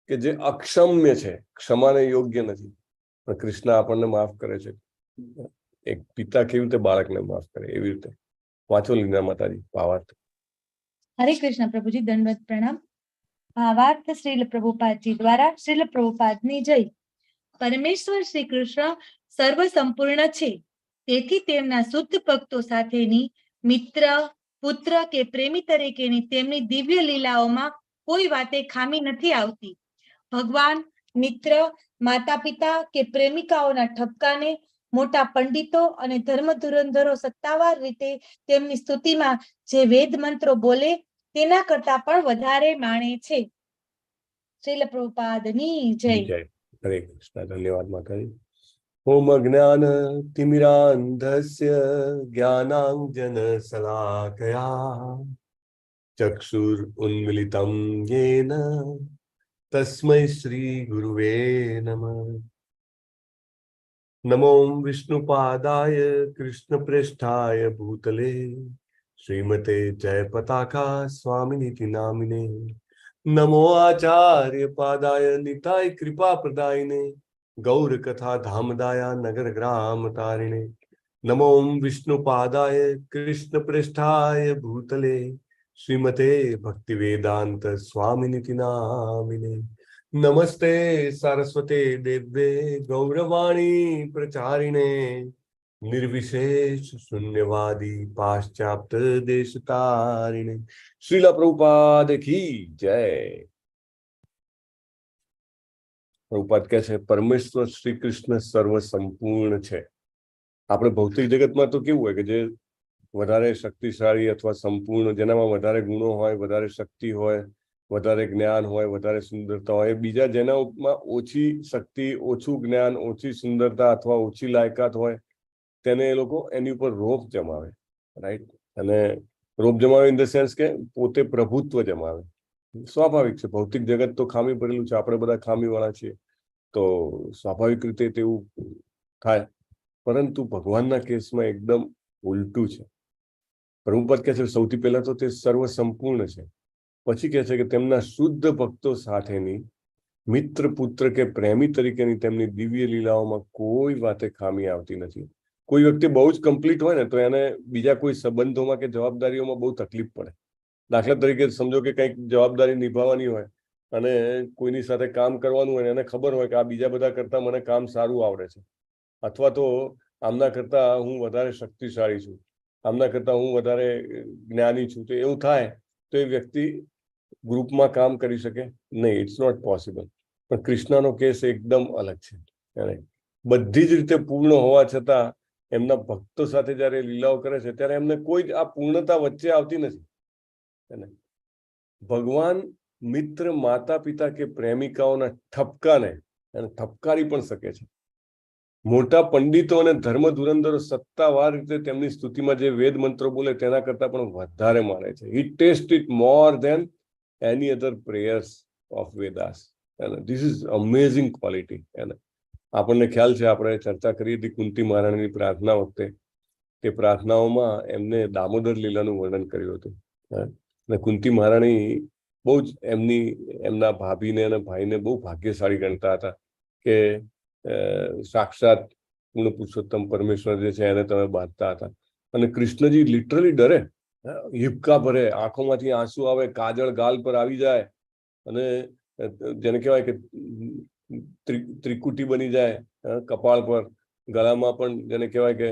C: કે જે અક્ષમ્ય છે, ક્ષમાને યોગ્ય નથી, પણ કૃષ્ણ આપણને માફ કરે છે. એક પિતા કેવી રીતે બાળકને માફ કરે, એવી રીતે. વાંચો લીના માતાજી ભાવાર્થ.
N: હરે કૃષ્ણ પ્રભુજી, દંડવત પ્રણામ. ભાવાર્થ શ્રીલ પ્રભુપાદજી દ્વારા. શ્રીલ પ્રભુપાદની જય. પરમેશ્વર શ્રી કૃષ્ણ સર્વ સંપૂર્ણ છે, તેથી તેમના શુદ્ધ ભક્તો સાથેની મિત્ર, પુત્ર કે પ્રેમી તરીકેની તેમની દિવ્ય લીલાઓમાં કોઈ વાતે ખામી નથી આવતી. ભગવાન, મિત્ર, માતા પિતા કે પ્રેમિકાઓના ઠપકાને મોટા પંડિતો અને ધર્મ ધુરંધરો સત્તાવાર રીતે તેમની સ્તુતિમાં જે વેદ મંત્રો બોલે તેના કરતા પણ વધારે માણે છે. શ્રીલ પ્રભુપાદની જય.
C: હરે કૃષ્ણ. ધન્યવાદ માતાજી. ઓમ અજ્ઞાન તિમિરાંધસ્ય જ્ઞાનાંજન શલાકયા ચક્ષુર ઉન્મિલિતમ યેન તસ્મૈ શ્રી ગુરુવે નમઃ. નમો વિષ્ણુપાદાય કૃષ્ણ પ્રેષ્ઠાય ભૂતલે શ્રીમતે જય પતાકા સ્વામિનિતિ નામિને. નમો આચાર્ય પાદાય નિતાય કૃપા પ્રદાયિને ગૌર કથા ધામદાયા નગર ગ્રામ તારિણે. નમો વિષ્ણુપાદાય કૃષ્ણ પ્રેષ્ઠાય ભૂતલે શ્રીમતે ભક્તિ વેદાંત સ્વામિનિતિ નામિને. નમસ્તે સરસ્વતે દેવ્યે ગૌરવાણી પ્રચારિણે નિર્વિશેષ શૂન્યવાદી પાશ્ચાત્ય દેશ તારિણે. શ્રીલા પ્રભુપાદ કી જય. પ્રભુપાદ કહે છે પરમેશ્વર શ્રી કૃષ્ણ સર્વ સંપૂર્ણ છે. આપણે ભૌતિક જગતમાં તો કેવું હોય કે જે વધારે શક્તિશાળી અથવા સંપૂર્ણ, જેનામાં વધારે ગુણો હોય, વધારે શક્તિ હોય, વધારે જ્ઞાન હોય, વધારે સુંદરતા હોય, બીજા જેનામાં ઓછી શક્તિ, ઓછું જ્ઞાન, ઓછી સુંદરતા અથવા ઓછી લાયકાત હોય તેને એ લોકો એની ઉપર રોપ જમાવે. રાઈટ? અને રોપ જમાવે ઇન ધ સેન્સ કે પોતે પ્રભુત્વ જમાવે. સ્વાભાવિક છે, ભૌતિક જગત તો ખામી ભરેલું છે, આપણે બધા ખામીવાળા છીએ, તો સ્વાભાવિક રીતે તેવું થાય. પરંતુ ભગવાનના કેસમાં એકદમ ઉલટું છે. પ્રભુપાદ કહે છે સૌથી પહેલા તો તે સર્વ સંપૂર્ણ છે, પછી કહે છે કે તેમના શુદ્ધ ભક્તો સાથેની મિત્ર, પુત્ર કે પ્રેમી તરીકેની તેમની દિવ્ય લીલાઓમાં કોઈ વાતે ખામી આવતી નથી. કોઈ વ્યક્તિ બહુ જ કમ્પ્લીટ હોય ને તો એને બીજા કોઈ સંબંધોમાં કે જવાબદારીઓમાં બહુ તકલીફ પડે. દાખલા તરીકે સમજો કે કંઈક જવાબદારી નિભાવવાની હોય અને કોઈની સાથે કામ કરવાનું હોય, એને ખબર હોય કે આ બીજા બધા કરતા મને કામ સારું આવડે છે, અથવા તો આમના કરતા હું વધારે શક્તિશાળી છું, આમના કરતા હું વધારે જ્ઞાની છું, તો એવું થાય તો એ વ્યક્તિ ગ્રુપમાં કામ કરી શકે નહીં. It's not possible. પણ કૃષ્ણનો કેસ એકદમ અલગ છે. બધી જ રીતે પૂર્ણ હોવા છતાં એમના ભક્તો સાથે જયારે લીલાઓ કરે છે ત્યારે એમને કોઈ આ પૂર્ણતા વચ્ચે આવતી નથી. ભગવાન મિત્ર, માતા પિતા કે પ્રેમિકાઓના ઠપકાને ઠપકારી પણ શકે છે. મોટા પંડિતો અને ધર્મ ધુરંધરો સત્તાવાર રીતે તેમની સ્તુતિમાં જે વેદ મંત્રો બોલે તેના કરતા પણ વધારે માને છે. He tastes it more than any other prayers of Vedas. This is amazing quality. આપણને ખ્યાલ છે, આપણે ચર્ચા કરી હતી કુંતી મહારાણીની પ્રાર્થના વખતે, તે પ્રાર્થનાઓમાં એમને દામોદર લીલાનું વર્ણન કર્યું હતું. અને કુંતી મહારાણી બહુ જ એમના ભાભીને અને ભાઈને બહુ ભાગ્યશાળી ગણતા હતા કે સાક્ષાત પૂર્ણ પુરુષોત્તમ પરમેશ્વર જે છે એને તમે બાંધતા હતા. અને કૃષ્ણજી લિટરલી ડરે, હિબકા ભરે, આંખોમાંથી આંસુ આવે, કાજળ ગાલ પર આવી જાય અને જેને કહેવાય કે ત્રિકુટી બની જાય કપાળ પર, ગળામાં પણ જેને કહેવાય કે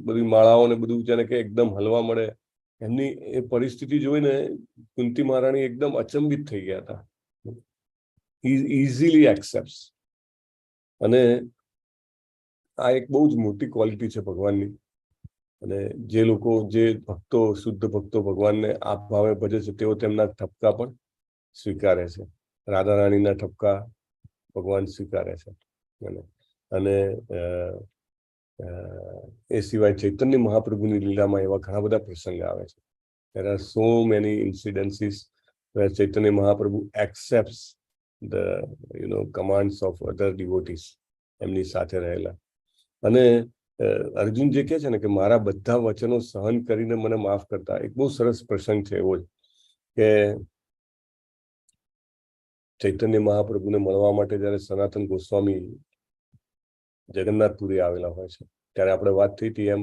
C: બધી માળાઓ ને બધું જેને કે એકદમ હલવા મળે. એમની એ પરિસ્થિતિ જોઈને કુંતી મહારાણી એકદમ અચંબિત થઈ ગયા હતા. ઇઝીલી એક્સેપ્ટ્સ. અને આ એક બહુ જ મોટી ક્વોલિટી છે ભગવાનની. અને જે લોકો, જે ભક્તો, શુદ્ધ ભક્તો ભગવાનને આ ભાવે ભજે છે તેઓ તેમના ઠપકા પણ સ્વીકારે છે. રાધા રાણીના ઠપકા ભગવાન સ્વીકારે છે. અને એ સિવાય ચૈતન્ય મહાપ્રભુની લીલામાં એવા ઘણા બધા પ્રસંગ આવે છે. There are so many incidences where Chaitanya Mahaprabhu accepts the commands of other ડિવોટીસ એમની સાથે રહેલા. અને અર્જુન જે કહે છે ને કે મારા બધા વચનો સહન કરીને મને માફ કરતા, એક બહુ સરસ પ્રસંગ છે એવો જ કે ચૈતન્ય મહાપ્રભુને મળવા માટે જયારે સનાતન ગોસ્વામી જગન્નાથપુરી આવેલા હોય છે ત્યારે આપણે વાત થઈ હતી એમ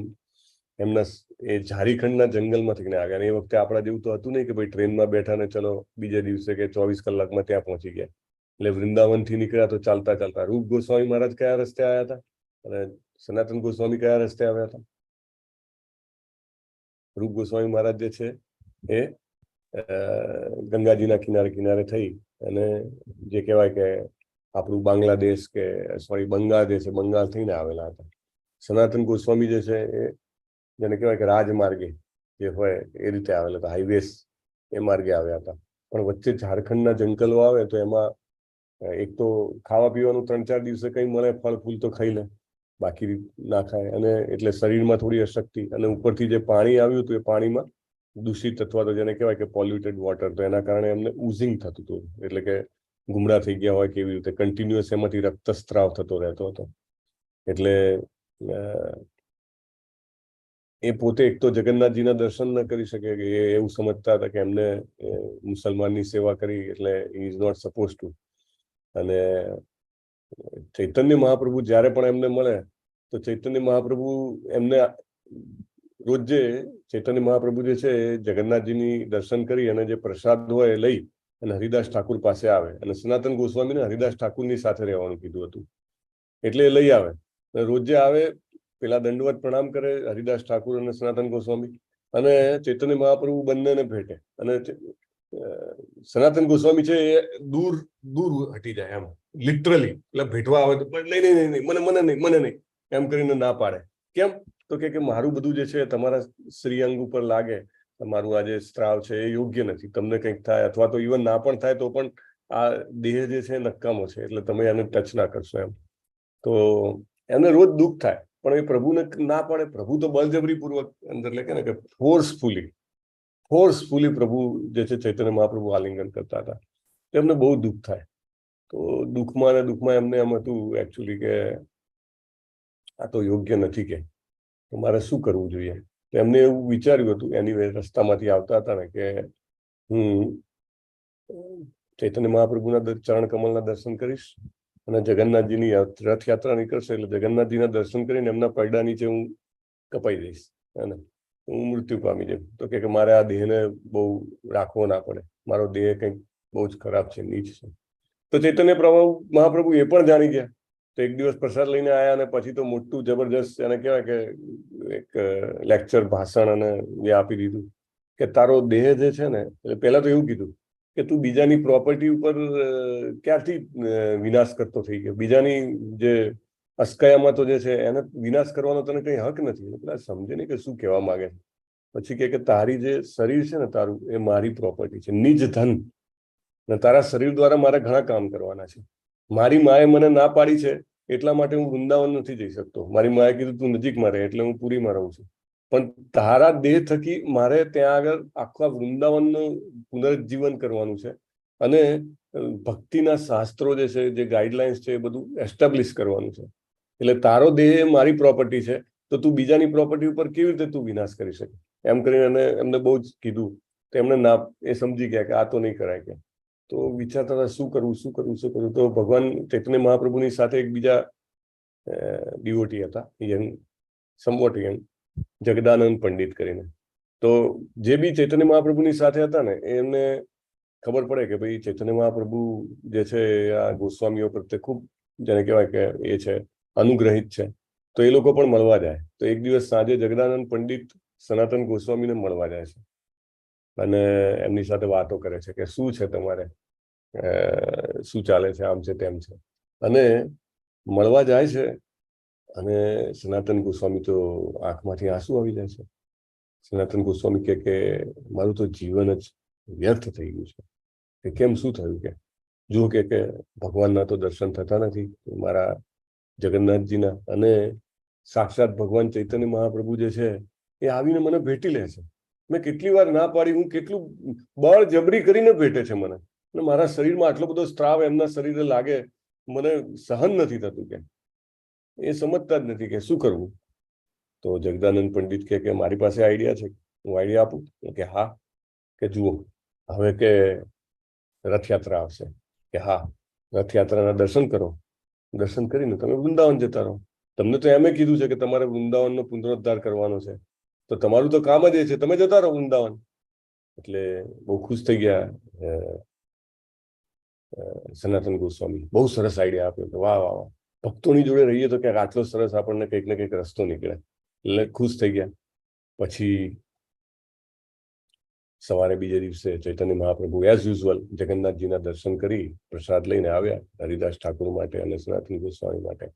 C: એમના એ ઝારીખંડના જંગલમાંથી આવ્યા. અને એ વખતે આપણા જેવું તો હતું નહીં કે ભાઈ ટ્રેનમાં બેઠા ને ચલો બીજે દિવસે કે 24 કલાકમાં ત્યાં પહોંચી ગયા. એટલે વૃંદાવનથી નીકળ્યા તો ચાલતા ચાલતા. રૂપ ગોસ્વામી મહારાજ કયા રસ્તે આવ્યા હતા અને સનાતન ગોસ્વામી કયા રસ્તે આવ્યા હતા? રૂપ ગોસ્વામી મહારાજ જે છે એ ગંગાજીના કિનારે કિનારે થઈ અને જે કહેવાય કે આપણું બાંગ્લાદેશ કે સોરી બંગાળ જે છે બંગાળ થઈને આવેલા હતા. સનાતન ગોસ્વામી જે છે એ જેને કહેવાય કે રાજમાર્ગે જે હોય એ રીતે આવેલા હતા, હાઈવેસ એ માર્ગે આવ્યા હતા. પણ વચ્ચે ઝારખંડના જંગલો આવે તો એમાં એક તો ખાવા પીવાનું 3-4 દિવસે કંઈ મળે, ફળ ફૂલ તો ખાઈ લે, બાકી ના ખાય. અને એટલે શરીરમાં થોડી અશક્તિ, અને ઉપરથી જે પાણી આવ્યું હતું એ પાણીમાં દૂષિત અથવા તો જેને કહેવાય કે પોલ્યુટેડ વોટર, તો એના કારણે એમને ઉઝિંગ થતું હતું, એટલે કે ગુમડા થઈ ગયા હોય કેવી રીતે કન્ટિન્યુઅસ એમાંથી રક્તસ્ત્રાવ થતો રહેતો હતો. એટલે એ પોતે એક તો જગન્નાથજીના દર્શન ન કરી શકે કે એ એવું સમજતા હતા કે એમને મુસલમાનની સેવા કરી એટલે ઇઝ નોટ સપોઝ ટુ. અને ચૈતન્ય મહાપ્રભુ જ્યારે પણ એમને મળે તો ચૈતન્ય મહાપ્રભુ એમને રોજે ચૈતન્ય મહાપ્રભુ જે છે એ જગન્નાથજીની દર્શન કરી અને જે પ્રસાદ હોય એ લઈ અને હરિદાસ ઠાકુર પાસે આવે. અને સનાતન ગોસ્વામીને હરિદાસ ઠાકુરની સાથે રહેવાનું કીધું હતું એટલે એ લઈ આવે. રોજે આવે, પેલા દંડવત પ્રણામ કરે હરિદાસ ઠાકુર અને સનાતન ગોસ્વામી, અને ચૈતન્ય મહાપ્રભુ બંનેને ભેટે. અને સનાતન ગોસ્વામી છે એ દૂર દૂર હટી જાય એમ લિટરલી, એટલે ભેટવા આવે તો નહીં મને નહીં એમ કરીને ના પાડે. કેમ? તો કે મારું બધું જે છે તમારા શ્રીઅંગ ઉપર લાગે, તમારું આ જે સ્ત્રાવ છે એ યોગ્ય નથી, તમને કંઈક થાય અથવા તો ઇવન ના પણ થાય તો પણ આ દેહ જે છે નકામો છે એટલે તમે એને ટચ ના કરશો એમ. તો એમને રોજ દુઃખ થાય પણ એ પ્રભુને ના પાડે. પ્રભુ તો બળજબરીપૂર્વક અંદર એટલે કે ફોર્સફુલી પ્રભુ જે છે ચૈતન્ય મહાપ્રભુ આલિંગન કરતા હતા. એમને બહુ દુઃખ થાય. તો દુઃખમાં ને દુઃખમાં એમને એમ હતું એકચ્યુઅલી કે આ તો યોગ્ય નથી, કે મારે શું કરવું જોઈએ. તો એમને એવું વિચાર્યું હતું એની રસ્તામાંથી આવતા હતા ને કે હું ચૈતન્ય મહાપ્રભુના ચરણ કમલના દર્શન કરીશ અને જગન્નાથજીની રથયાત્રા નીકળશે એટલે જગન્નાથજીના દર્શન કરીને એમના પૈડા નીચે હું કપાઈ જઈશ અને હું મૃત્યુ પામી જઈશ. તો કે મારે આ દેહને બહુ રાખવો ના પડે, મારો દેહ કંઈક બહુ જ ખરાબ છે, નીચ છે. તો ચૈતન્ય મહાપ્રભુ એ પણ જાણી ગયા. તો એક દિવસ પ્રસાદ લઈને આવ્યા અને પછી તો મોટું જબરજસ્ત એને કહેવાય કે એક લેક્ચર ભાષણ અને એ આપી દીધું કે તારો દેહ જે છે ને, એટલે પહેલા તો એવું કીધું કે તું બીજાની પ્રોપર્ટી ઉપર ક્યારથી વિનાશ કરતો થઈ ગયો, બીજાની જે અસ્કયામતો જે છે એને વિનાશ કરવાનો તને કંઈ હક નથી. એટલે સમજે નહીં કે શું કહેવા માંગે છે. પછી કે તારી જે શરીર છે ને તારું એ મારી પ્રોપર્ટી છે, નિજ ધન, ને તારા શરીર દ્વારા મારે ઘણા કામ કરવાના છે. મારી માએ મને ના પાડી છે એટલા માટે હું વૃંદાવન નથી જઈ શકતો. મારી માએ કીધું તું નજીકમાં રહે એટલે હું પુરીમાં રહું છું. પણ તારા દેહ થકી મારે ત્યાં આગળ આખા વૃંદાવનનું પુનર્જીવન કરવાનું છે અને ભક્તિના શાસ્ત્રો જે છે, જે ગાઈડલાઇન્સ છે એ બધું એસ્ટાબ્લિશ કરવાનું છે. એટલે તારો દેહ મારી પ્રોપર્ટી છે તો તું બીજાની પ્રોપર્ટી ઉપર કેવી રીતે તું વિનાશ કરી શકે એમ કરીને એમને બહુ જ કીધું. તો એમને ના એ સમજી ગયા કે આ તો નહીં કરાય. કે તો વિચારતા હતા શું કરવું. તો ભગવાન ચૈતન્ય મહાપ્રભુની સાથે એક બીજા ડિવોટી હતા, સમવોટ યંગ, જગદાનંદ પંડિત કરીને. તો જે બી ચૈતન્ય મહાપ્રભુની સાથે હતા ને એમને ખબર પડે કે ભાઈ ચૈતન્ય મહાપ્રભુ જે છે આ ગોસ્વામીઓ પ્રત્યે ખૂબ જેને કહેવાય કે એ છે અનુગ્રહિત છે. તો એ લોકો પણ મળવા જાય. તો એક દિવસ સાંજે જગદાનંદ પંડિત સનાતન ગોસ્વામીને મળવા જાય છે અને એમની સાથે વાતો કરે છે કે શું છે તમારે, શું ચાલે છે, આમ છે તેમ છે. અને મળવા જાય છે અને સનાતન ગોસ્વામી તો આંખમાંથી આંસુ આવી જાય છે. સનાતન ગોસ્વામી કે મારું તો જીવન જ વ્યર્થ થઈ ગયું છે. કે કેમ, શું થયું? કે જુઓ કે ભગવાનના તો દર્શન થતા નથી મારા જગન્નાથજીના, અને સાક્ષાત ભગવાન ચૈતન્ય મહાપ્રભુ જે છે એ આવીને મને ભેટી લે છે. મેં કેટલી વાર ના પાડી, હું કેટલું બળ જબરી કરીને ભેટે છે મને, અને મારા શરીરમાં આટલો બધો સ્ત્રાવ એમના શરીરે લાગે, મને સહન નથી થતું કે એ સમજતા જ નથી કે શું કરવું. તો જગદાનંદ પંડિત કે મારી પાસે આઈડિયા છે, હું આઈડિયા આપું કે હા, કે જુઓ હવે કે રથયાત્રા આવશે, કે હા રથયાત્રાના દર્શન કરો, દર્શન કરીને તમે વૃંદાવન જતા રહો. તમને તો એમ કીધું છે કે તમારે વૃંદાવનનો પુનરુદ્ધાર કરવાનો છે, તો તમારું તો કામ જ એ છે, તમે જતા રહો વૃંદાવન. એટલે બહુ ખુશ થઈ ગયા સનાતન ગોસ્વામી. બહુ સરસ આઈડિયા આપ્યો કે વાહ વાહ વાહ, ભક્તોની જોડે રહીએ તો ક્યાંક આટલો સરસ આપણને કંઈક ને કંઈક રસ્તો નીકળે. એટલે ખુશ થઈ ગયા. પછી સવારે બીજે દિવસે ચૈતન્ય મહાપ્રભુ એઝ યુઝ્યુઅલ જગન્નાથજીના દર્શન કરી પ્રસાદ લઈને આવ્યા હરિદાસ ઠાકુર માટે અને સનાતન ગોસ્વામી માટે.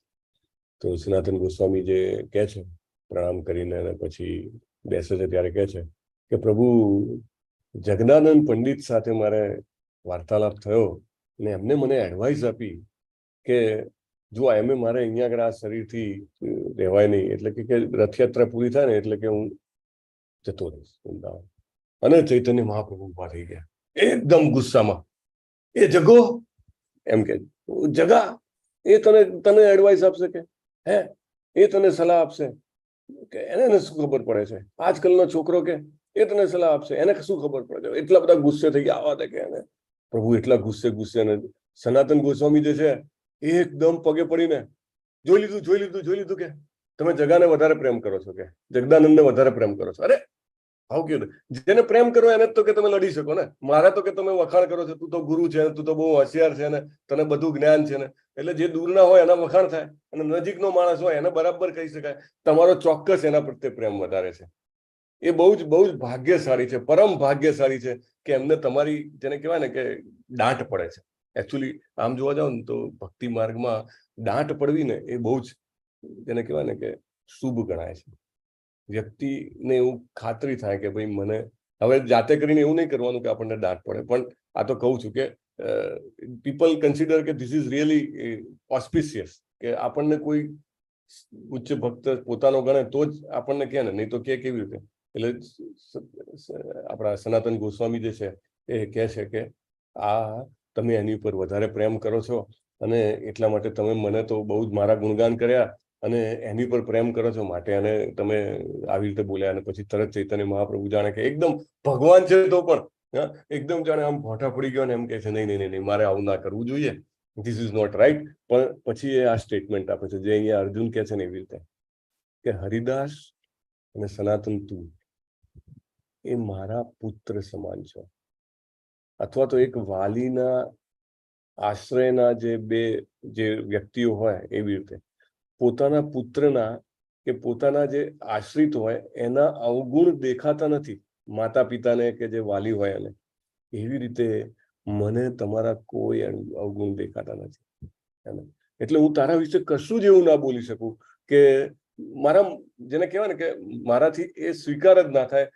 C: તો સનાતન ગોસ્વામી જે કહે છે પ્રણામ કરીને અને પછી બેસે છે ત્યારે કહે છે કે પ્રભુ જગદાનંદ પંડિત સાથે મારે વાર્તાલાપ થયો અને એમને મને એડવાઇસ આપી કે જો એમે મારે અહીંયા આગળ આ શરીરથી રહેવાય નહીં, એટલે કે રથયાત્રા પૂરી થાય ને એટલે કે હું જતો રહીશ વૃંદાવન. અને ચૈતન્ય મહાપ્રભુ ઉભા થઈ ગયા એકદમ ગુસ્સામાં. એ જગો એમ કે જગા, એ તને એડવાઇસ આપશે કે હે, એ તને સલાહ આપશે કે એને શું ખબર પડે છે? આજકાલનો છોકરો કે એ તને સલાહ આપશે, એને શું ખબર પડે છે? એટલા બધા ગુસ્સે થઈ ગયા આવા દે કે એને. પ્રભુ એટલા ગુસ્સે અને સનાતન ગોસ્વામી જે છે એકદમ પગે પડીને જોઈ લીધું કે તમે જગાને વધારે પ્રેમ કરો છો, કે જગદાનંદને વધારે પ્રેમ કરો છો. અરે હાઉ કે જેને પ્રેમ કરો એને જ તો કે તમે લડી શકો ને. મારે તો કે તમે વખાણ કરો છો, તું તો ગુરુ છે, તું તો બહુ હોશિયાર છે ને તને બધું જ્ઞાન છે ને. એટલે જે દૂરના હોય એના વખાણ થાય અને નજીકનો માણસ હોય એને બરાબર કહી શકાય. તમારો ચોક્કસ એના પ્રત્યે પ્રેમ વધારે છે. એ બહુ જ ભાગ્યશાળી છે, પરમ ભાગ્યશાળી છે કે એમને તમારી જેને કહેવાય ને કે દાંટ પડે છે. એકચ્યુઅલી આમ જોવા જાવ ને તો ભક્તિ માર્ગમાં દાંટ પડવી ને એ બહુ જ જેને કહેવાય ને કે શુભ ગણાય છે. વ્યક્તિને એવું ખાતરી થાય કે ભાઈ મને હવે જાતે કરીને એવું નહીં કરવાનું કે આપણને દાંટ પડે, પણ આ તો કહું છું કે પીપલ કન્સિડર કે ધીસ ઇઝ રિયલી ઓસ્પિશિયસ, કે આપણને કોઈ ઉચ્ચ ભક્ત પોતાનો ગણે તો જ આપણને કહે ને, નહીં તો કે કેવી રીતે. એટલે આપણા સનાતન ગોસ્વામી જે છે એ કહે છે કે આ તમે એની ઉપર વધારે પ્રેમ કરો છો અને એટલા માટે તમે મને તો બહુ જ મારા ગુણગાન કર્યા અને એની પર પ્રેમ કરો છો માટે અને તમે આવી રીતે બોલ્યા. અને પછી તરત ચૈતન્ય મહાપ્રભુ જાણે કે એકદમ ભગવાન છે તો પણ એકદમ જાણે આમ ભોંઠા પડી ગયો ને એમ કે છે નહીં મારે આવું ના કરવું જોઈએ, ધીસ ઇઝ નોટ રાઈટ. પણ પછી એ આ સ્ટેટમેન્ટ આપે છે જે અહીંયા અર્જુન કહે છે ને એવી રીતે કે હરિદાસ અને સનાતન તું એ મારા પુત્ર સમાન છો. અથવા તો એક વાલીના આશ્રયના જે વ્યક્તિઓ હોય એવી રીતે પોતાના પુત્રના કે પોતાના જે આશ્રિત હોય એના અવગુણ દેખાતા નથી માતા પિતાને કે જે વાલી હોય એને. એવી રીતે મને તમારા કોઈ અવગુણ દેખાતા નથી. એટલે હું તારા વિશે કશું જ એવું ના બોલી શકું કે મારા જેને કહેવાય ને કે મારાથી એ સ્વીકાર જ ના થાય,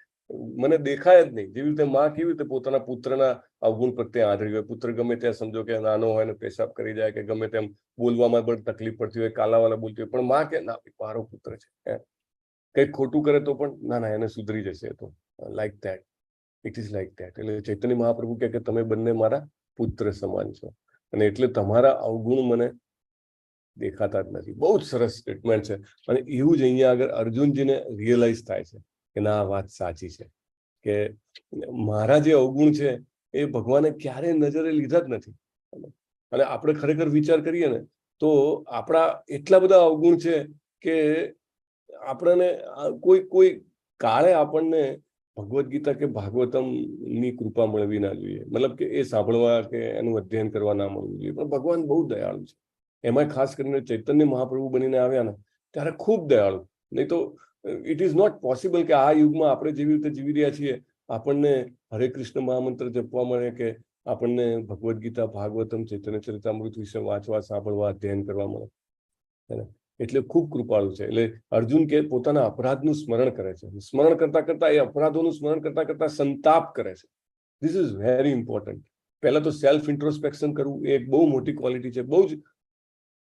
C: મને દેખાય જ નહીં. જેવી રીતે માં કેવી રીતે પોતાના પુત્રના અવગુણ પ્રત્યે આંધળી હોય, પુત્ર ગમે ત્યાં સમજો કે નાનો હોય ને પેશાબ કરી જાય કે ગમે તેમ બોલવામાં પણ તકલીફ પડતી હોય, કાલાવાલા બોલતી હોય, પણ માં કે ના મારો પુત્ર છે, કંઈક ખોટું કરે તો પણ ના એને સુધરી જશે. તો like that, it is like that. એટલે ચૈતન્ય મહાપ્રભુ કે તમે બંને મારા પુત્ર સમાન છો અને એટલે તમારા અવગુણ મને દેખાતા જ નથી. બહુ જ સરસ સ્ટેટમેન્ટ છે. અને એવું જ અહીંયા આગળ અર્જુનજીને રિયલાઇઝ થાય છે કે ના આ વાત સાચી છે કે મારા જે અવગુણ છે એ ભગવાને ક્યારેય નજરે લીધા જ નથી. અને આપણે ખરેખર વિચાર કરીએ ને તો આપણા એટલા બધા અવગુણ છે કે આપણને કોઈ કાળે આપણને ભગવદ્ ગીતા કે ભાગવતમ ની કૃપા મળવી ના જોઈએ, મતલબ કે એ સાંભળવા કે એનું અધ્યયન કરવા ના મળવું જોઈએ. પણ ભગવાન બહુ દયાળુ છે. એમાં ખાસ કરીને ચૈતન્ય મહાપ્રભુ બનીને આવ્યા ને ત્યારે ખૂબ દયાળુ. નહીં તો ઇટ ઇઝ નોટ પોસિબલ કે આ યુગમાં આપણે જેવી રીતે જીવી રહ્યા છીએ આપણને હરે કૃષ્ણ મહામંત્ર જપવા મળે કે આપણને ભગવદ્ ગીતા ભાગવતમ ચૈતન્ય ચરિતામૃત વિશે વાંચવા સાંભળવા અધ્યયન કરવા મળે. એટલે ખૂબ કૃપાળુ છે. એટલે અર્જુન કે પોતાના અપરાધનું સ્મરણ કરે છે, સ્મરણ કરતા એ અપરાધોનું સ્મરણ કરતા સંતાપ કરે છે. This is very important. પહેલા તો સેલ્ફ ઇન્ટ્રોસ્પેક્શન કરવું એ એક બહુ મોટી ક્વોલિટી છે. બહુ જ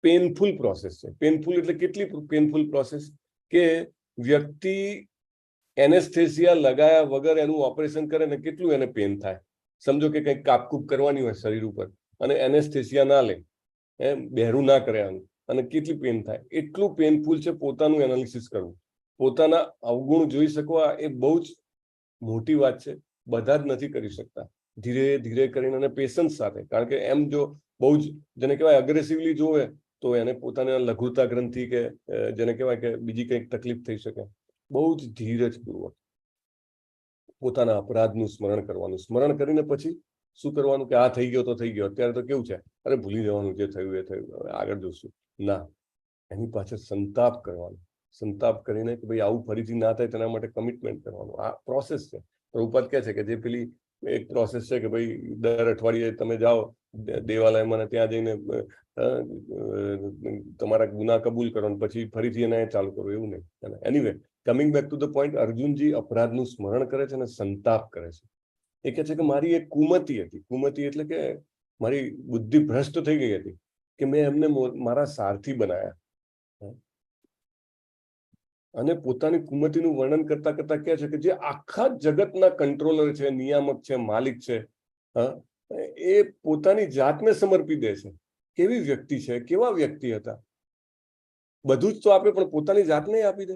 C: પેનફુલ પ્રોસેસ છે. પેનફુલ એટલે કેટલી પેનફુલ પ્રોસેસ કે વ્યક્તિ એનેસ્થેસિયા લગાયા વગર એનું ઓપરેશન કરે ને કેટલું એને પેન થાય. સમજો કે કંઈક કાપકૂપ કરવાની હોય શરીર ઉપર અને એનેસ્થેસિયા ના લે, બહેરું ના કરે આનું, અને કેટલી પેન થાય. એટલું પેનફુલ છે પોતાનું એનાલિસિસ કરવું, પોતાના અવગુણ જોઈ શકવા એ બહુ જ મોટી વાત છે. બધા જ નથી કરી શકતા. ધીરે ધીરે કરીને અને પેશન્સ સાથે, કારણ કે એમ જો બહુ જ જેને કહેવાય અગ્રેસિવલી જોવે તો એને પોતાને લઘુતા ગ્રંથિ કે જેને કહેવાય કે બીજી કંઈક તકલીફ થઈ શકે. બહુ જ ધીરજપૂર્વક પોતાના અપરાધનું સ્મરણ કરવાનું, સ્મરણ કરીને પછી શું કરવાનું કે આ થઈ ગયો તો થઈ ગયો. અત્યારે તો કેવું છે, અરે ભૂલી જવાનું, જે થયું એ થયું, હવે આગળ જોશું. ના, એની પાછળ સંતાપ કરવાનો, સંતાપ કરીને કે ભાઈ આવું ફરીથી ના થાય તેના માટે કમિટમેન્ટ કરવાનું. આ પ્રોસેસ છે. પ્રભુપાદ કહે છે કે જે પેલી એક પ્રોસેસ છે કે ભાઈ દર અઠવાડિયે તમે જાઓ દેવાલયમાં, ત્યાં જઈને તમારા ગુના કબૂલ કરો પછી ફરીથી એને ચાલુ કરો, એવું નહીં. Anyway, coming back to the point, અર્જુનજી અપરાધનું સ્મરણ કરે છે અને સંતાપ કરે છે. એ કહે છે કે મારી એક કુમતિ હતી. કુમતિ એટલે કે મારી બુદ્ધિ ભ્રષ્ટ થઈ ગઈ હતી કે મેં એમને મારા સારથી બનાયા. અને પોતાની કુમતિનું વર્ણન કરતા કરતા કહે છે કે જે આખા જગતના કંટ્રોલર છે, નિયામક છે, માલિક છે, એ પોતાની જાતને સમર્પી દે છે. કેવી વ્યક્તિ છે, કેવા વ્યક્તિ હતા. બધું જ તો આપે પણ પોતાની જાતને આપી દે.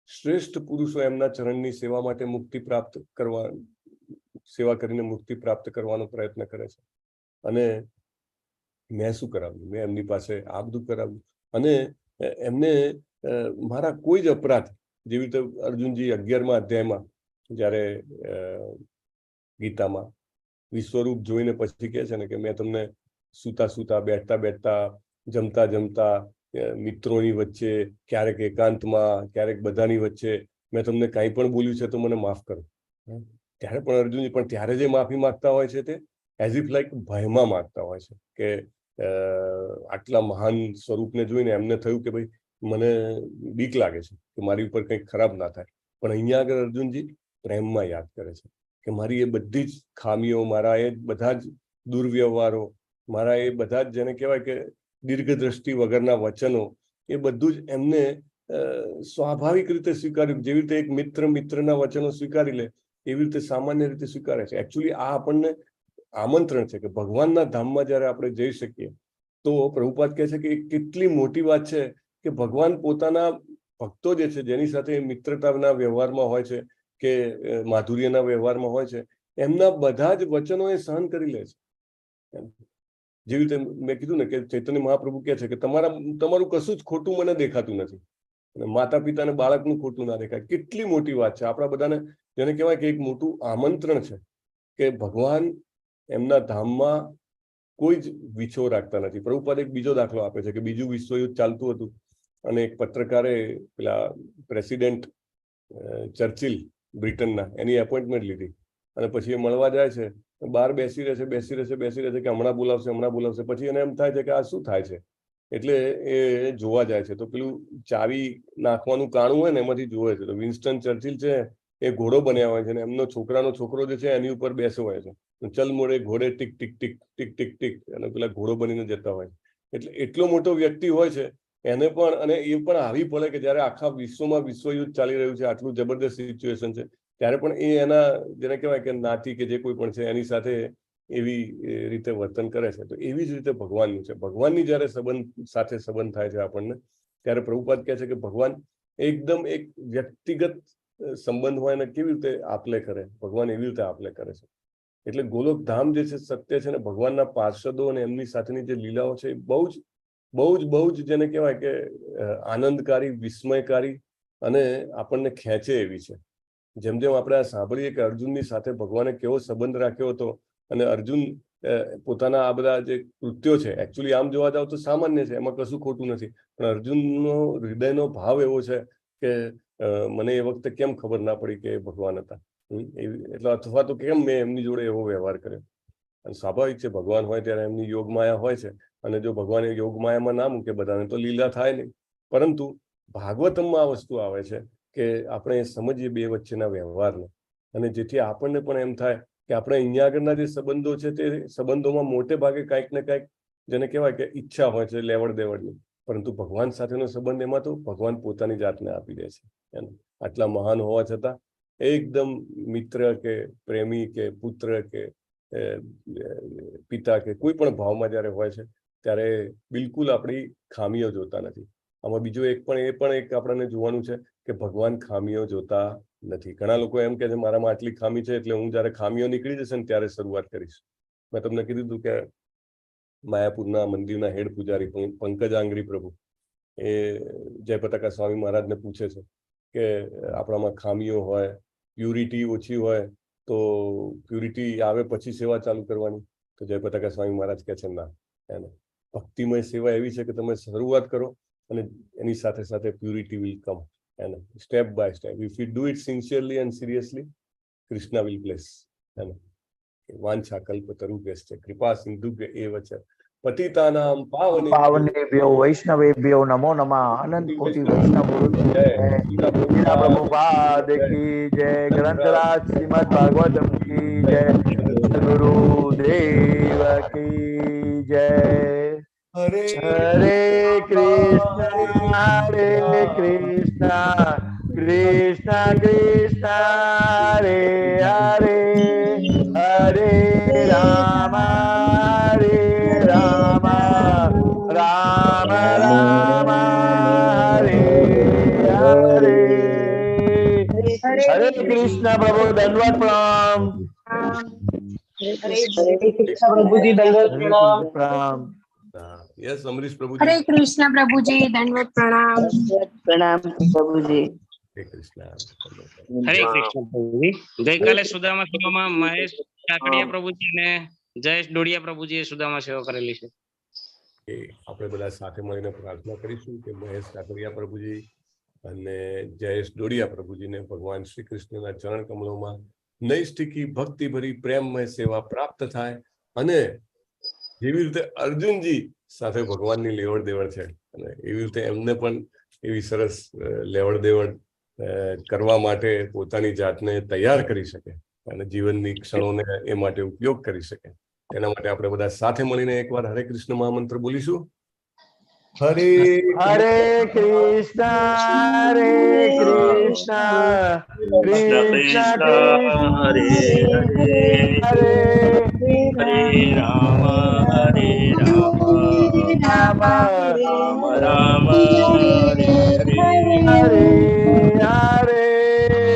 C: શ્રેષ્ઠ પુરુષો એમના ચરણની સેવા માટે મુક્તિ પ્રાપ્ત કરવા, સેવા કરીને મુક્તિ પ્રાપ્ત કરવાનો પ્રયત્ન કરે છે. અને મેં શું કરાવ્યું? મેં એમની પાસે આ બધું કરાવ્યું. અને એમને મારા કોઈ જ અપરાધ, જેવી રીતે અર્જુનજી 11મા અધ્યાયમાં જ્યારે ગીતામાં વિશ્વરૂપ જોઈને પછી કહે છે ને કે મેં તમને સૂતા સૂતા, બેઠતા બેઠતા, જમતા જમતા, મિત્રોની વચ્ચે, ક્યારેક એકાંતમાં, ક્યારેક બધાની વચ્ચે મેં તમને કાંઈ પણ બોલ્યું છે તો મને માફ કરો. ત્યારે પણ અર્જુનજી પણ ત્યારે જે માફી માંગતા હોય છે તે એઝ ઇફ લાઈક ભયમાં માંગતા હોય છે કે આટલા મહાન સ્વરૂપને જોઈને એમને થયું કે ભાઈ મને બીક લાગે છે કે મારી ઉપર કંઈક ખરાબ ના થાય. પણ અહીંયા આગળ અર્જુનજી પ્રેમમાં યાદ કરે છે કે મારી એ બધી જ ખામીઓ, મારા એ બધા જ દુર્વ્યવહારો, મારા એ બધા જ જેને કહેવાય કે દીર્ઘદ્રષ્ટિ વગરના વચનો, એ બધું જ એમને સ્વાભાવિક રીતે સ્વીકાર્યું. જેવી રીતે એક મિત્ર મિત્રના વચનો સ્વીકારી લે એવી રીતે સામાન્ય રીતે સ્વીકારે છે. એકચ્યુઅલી આ આપણને આમંત્રણ છે કે ભગવાનના ધામમાં જ્યારે આપણે જઈ શકીએ તો પ્રભુપાદ કહે છે કે કેટલી મોટી વાત છે કે ભગવાન પોતાના ભક્તો જે છે, જેની સાથે મિત્રતાના વ્યવહારમાં હોય છે કે માધુર્યના વ્યવહારમાં હોય છે, એમના બધા જ વચનો એ સહન કરી લે છે. જેવી રીતે મેં કીધું ને કે ચૈતન્ય મહાપ્રભુ કહે છે કે તમારું કશું જ ખોટું મને દેખાતું નથી, અને માતા પિતાને બાળકનું ખોટું ના દેખાય. કેટલી મોટી વાત છે. આપણા બધાને જેને કહેવાય કે એક મોટું આમંત્રણ છે કે ભગવાન એમના ધામમાં કોઈ જ વિછો રાખતા નથી. પ્રભુપાદ એક બીજો દાખલો આપે છે કે બીજું વિશ્વયુદ્ધ ચાલતું હતું અને એક પત્રકારે પેલા પ્રેસિડેન્ટ ચર્ચિલ બ્રિટનના, એની એપોઇન્ટમેન્ટ લીધી અને પછી એ મળવા જાય છે. બહાર બેસી રહે છે કે હમણાં બોલાવશે. પછી એને એમ થાય છે કે આ શું થાય છે, એટલે એ જોવા જાય છે. તો પેલું ચાવી નાખવાનું કાણું હોય ને એમાંથી જોવે છે તો વિન્સ્ટન ચર્ચિલ છે એ ઘોડો બન્યા હોય છે અને એમનો છોકરો જે છે એની ઉપર બેસો હોય છે. ચલ મોડે ઘોડે tick tick tick tick tick tick, અને પેલા ઘોડો બનીને જતા હોય. એટલે એટલો મોટો વ્યક્તિ હોય છે એને પણ, અને એ પણ આવી પડે કે જયારે આખા વિશ્વમાં વિશ્વયુદ્ધ ચાલી રહ્યું છે, આટલું જબરદસ્ત સિચ્યુએશન છે, ત્યારે પણ એ એના જેને કહેવાય કે નાતી કે જે કોઈ પણ છે એની સાથે એવી રીતે વર્તન કરે છે. તો એવી જ રીતે ભગવાનનું છે. ભગવાનની જયારે સાથે સંબંધ થાય છે આપણને, ત્યારે પ્રભુપાદ કહે છે કે ભગવાન એકદમ એક વ્યક્તિગત સંબંધ હોય ને કેવી રીતે આપલે કરે, ભગવાન એવી રીતે આપલે કરે છે. એટલે ગોલોક ધામ જે છે સત્ય છે, ને ભગવાનના પાર્ષદો અને એમની સાથેની જે લીલાઓ છે એ બહુ જ જેને કહેવાય કે આનંદકારી, વિસ્મયકારી અને આપણને ખેંચે એવી છે. જેમ જેમ આપણે આ સાંભળીએ કે અર્જુનની સાથે ભગવાને કેવો સંબંધ રાખ્યો હતો, અને અર્જુન પોતાના આ બધા જે કૃત્યો છે, એકચ્યુઅલી આમ જોવા જાવ તો સામાન્ય છે, એમાં કશું ખોટું નથી, પણ અર્જુનનો હૃદયનો ભાવ એવો છે કે મને એ વખતે કેમ ખબર ના પડી કે ભગવાન હતા, એટલે અથવા તો કેમ મેં એમની જોડે એવો વ્યવહાર કર્યો. અને સ્વાભાવિક છે, ભગવાન હોય ત્યારે એમની યોગમાયા હોય છે, અને જો ભગવાન યોગમાયામાં ના મૂકે બધાને તો લીલા થાય નહીં. પરંતુ ભાગવતમમાં આ વસ્તુ આવે છે કે આપણે સમજીએ બે વચ્ચેના વ્યવહારને, અને જેથી આપણને પણ એમ થાય કે આપણે અહીંયા આગળના જે સંબંધો છે તે સંબંધોમાં મોટે ભાગે કાંઈક ને કાંઈક જેને કહેવાય કે ઈચ્છા હોય છે લેવડ દેવડની, પરંતુ ભગવાન સાથેનો સંબંધ એમાં તો ભગવાન પોતાની જાતને આપી દે છે. આટલા મહાન હોવા છતાં એકદમ મિત્ર કે પ્રેમી કે પુત્ર કે પિતા કે કોઈ પણ ભાવમાં જ્યારે હોય છે ત્યારે બિલકુલ આપણી ખામીઓ જોતા નથી. આમાં બીજું એક આપણને જોવાનું છે કે ભગવાન ખામીઓ જોતા નથી. ઘણા લોકો એમ કહે છે મારામાં આટલી ખામી છે એટલે હું જ્યારે ખામીઓ નીકળી જશે ને ત્યારે શરૂઆત કરીશ. મેં તમને કીધું હતું કે માયાપુરના મંદિરના હેડ પૂજારી પંકજાંગરી પ્રભુ એ જયપતાકા સ્વામી મહારાજને પૂછે છે કે આપણામાં ખામીઓ હોય, પ્યુરિટી ઓછી હોય તો પ્યુરિટી આવે પછી સેવા ચાલુ કરવાની. તો જયપતાકા સ્વામી મહારાજ કહે છે ના, એને ભક્તિમય સેવા એવી છે કે તમે શરૂઆત કરો અને એની સાથે સાથે પ્યુરિટી વિલ કમ. એને step by step if you do it sincerely and seriously Krishna will bless. એને વાંછા કલ્પતરુભ્યશ્ચ કૃપા સિંધુભ્ય એવ ચ પતિતાનામ
D: પાવનેભ્યો વૈષ્ણવેભ્યો નમો નમઃ. અનંત કોટી વૈષ્ણવ જય. પ્રભુપાદ કી જય. ગ્રંથરાજ શ્રીમદ ભાગવતમ કી જય. ગુરુદેવ કી જય. હરે કૃષ્ણ કૃષ્ણ કૃષ્ણ હરે હરે હરે રામ રામ રામ હરે હરે. હરે કૃષ્ણ પ્રભુ દંડવત પ્રણામ.
E: પ્રભુજી દંડવત પ્રણામ.
C: યસ અમરીશ પ્રભુજી.
F: હરે કૃષ્ણ પ્રભુજી દંડવત પ્રણામ.
J: પ્રણામ પ્રભુજી.
C: હરે કૃષ્ણ.
E: હરે કૃષ્ણ પ્રભુજી. ગઈકાલે સુદામા સેવામાં મહેશ કાકડિયા પ્રભુજી અને જયેશ ડોડિયા પ્રભુજીએ સુદામા સેવા કરેલી છે.
C: આપણે બધા સાથે મળીને પ્રાર્થના કરીશું કે મહેશ કાકડિયા પ્રભુજી અને જયેશ ડોડિયા પ્રભુજીને ભગવાન શ્રી કૃષ્ણના ચરણ કમળોમાં નૈષ્ઠિકી ભક્તિભરી પ્રેમમય સેવા પ્રાપ્ત થાય અને જેવી રીતે અર્જુનજી સાથે ભગવાનની લેવડ દેવડ છે અને એવી રીતે એમને પણ એવી સરસ લેવડ દેવડ કરવા માટે પોતાની જાતને તૈયાર કરી શકે અને જીવનની ક્ષણોને એ માટે ઉપયોગ કરી શકે. એના માટે આપણે બધા સાથે મળીને એકવાર હરે કૃષ્ણ મહામંત્ર બોલીશું. હરે
D: હરે કૃષ્ણ કૃષ્ણ
G: હરે હરે હરે રામ રામ રામ હરે હરે.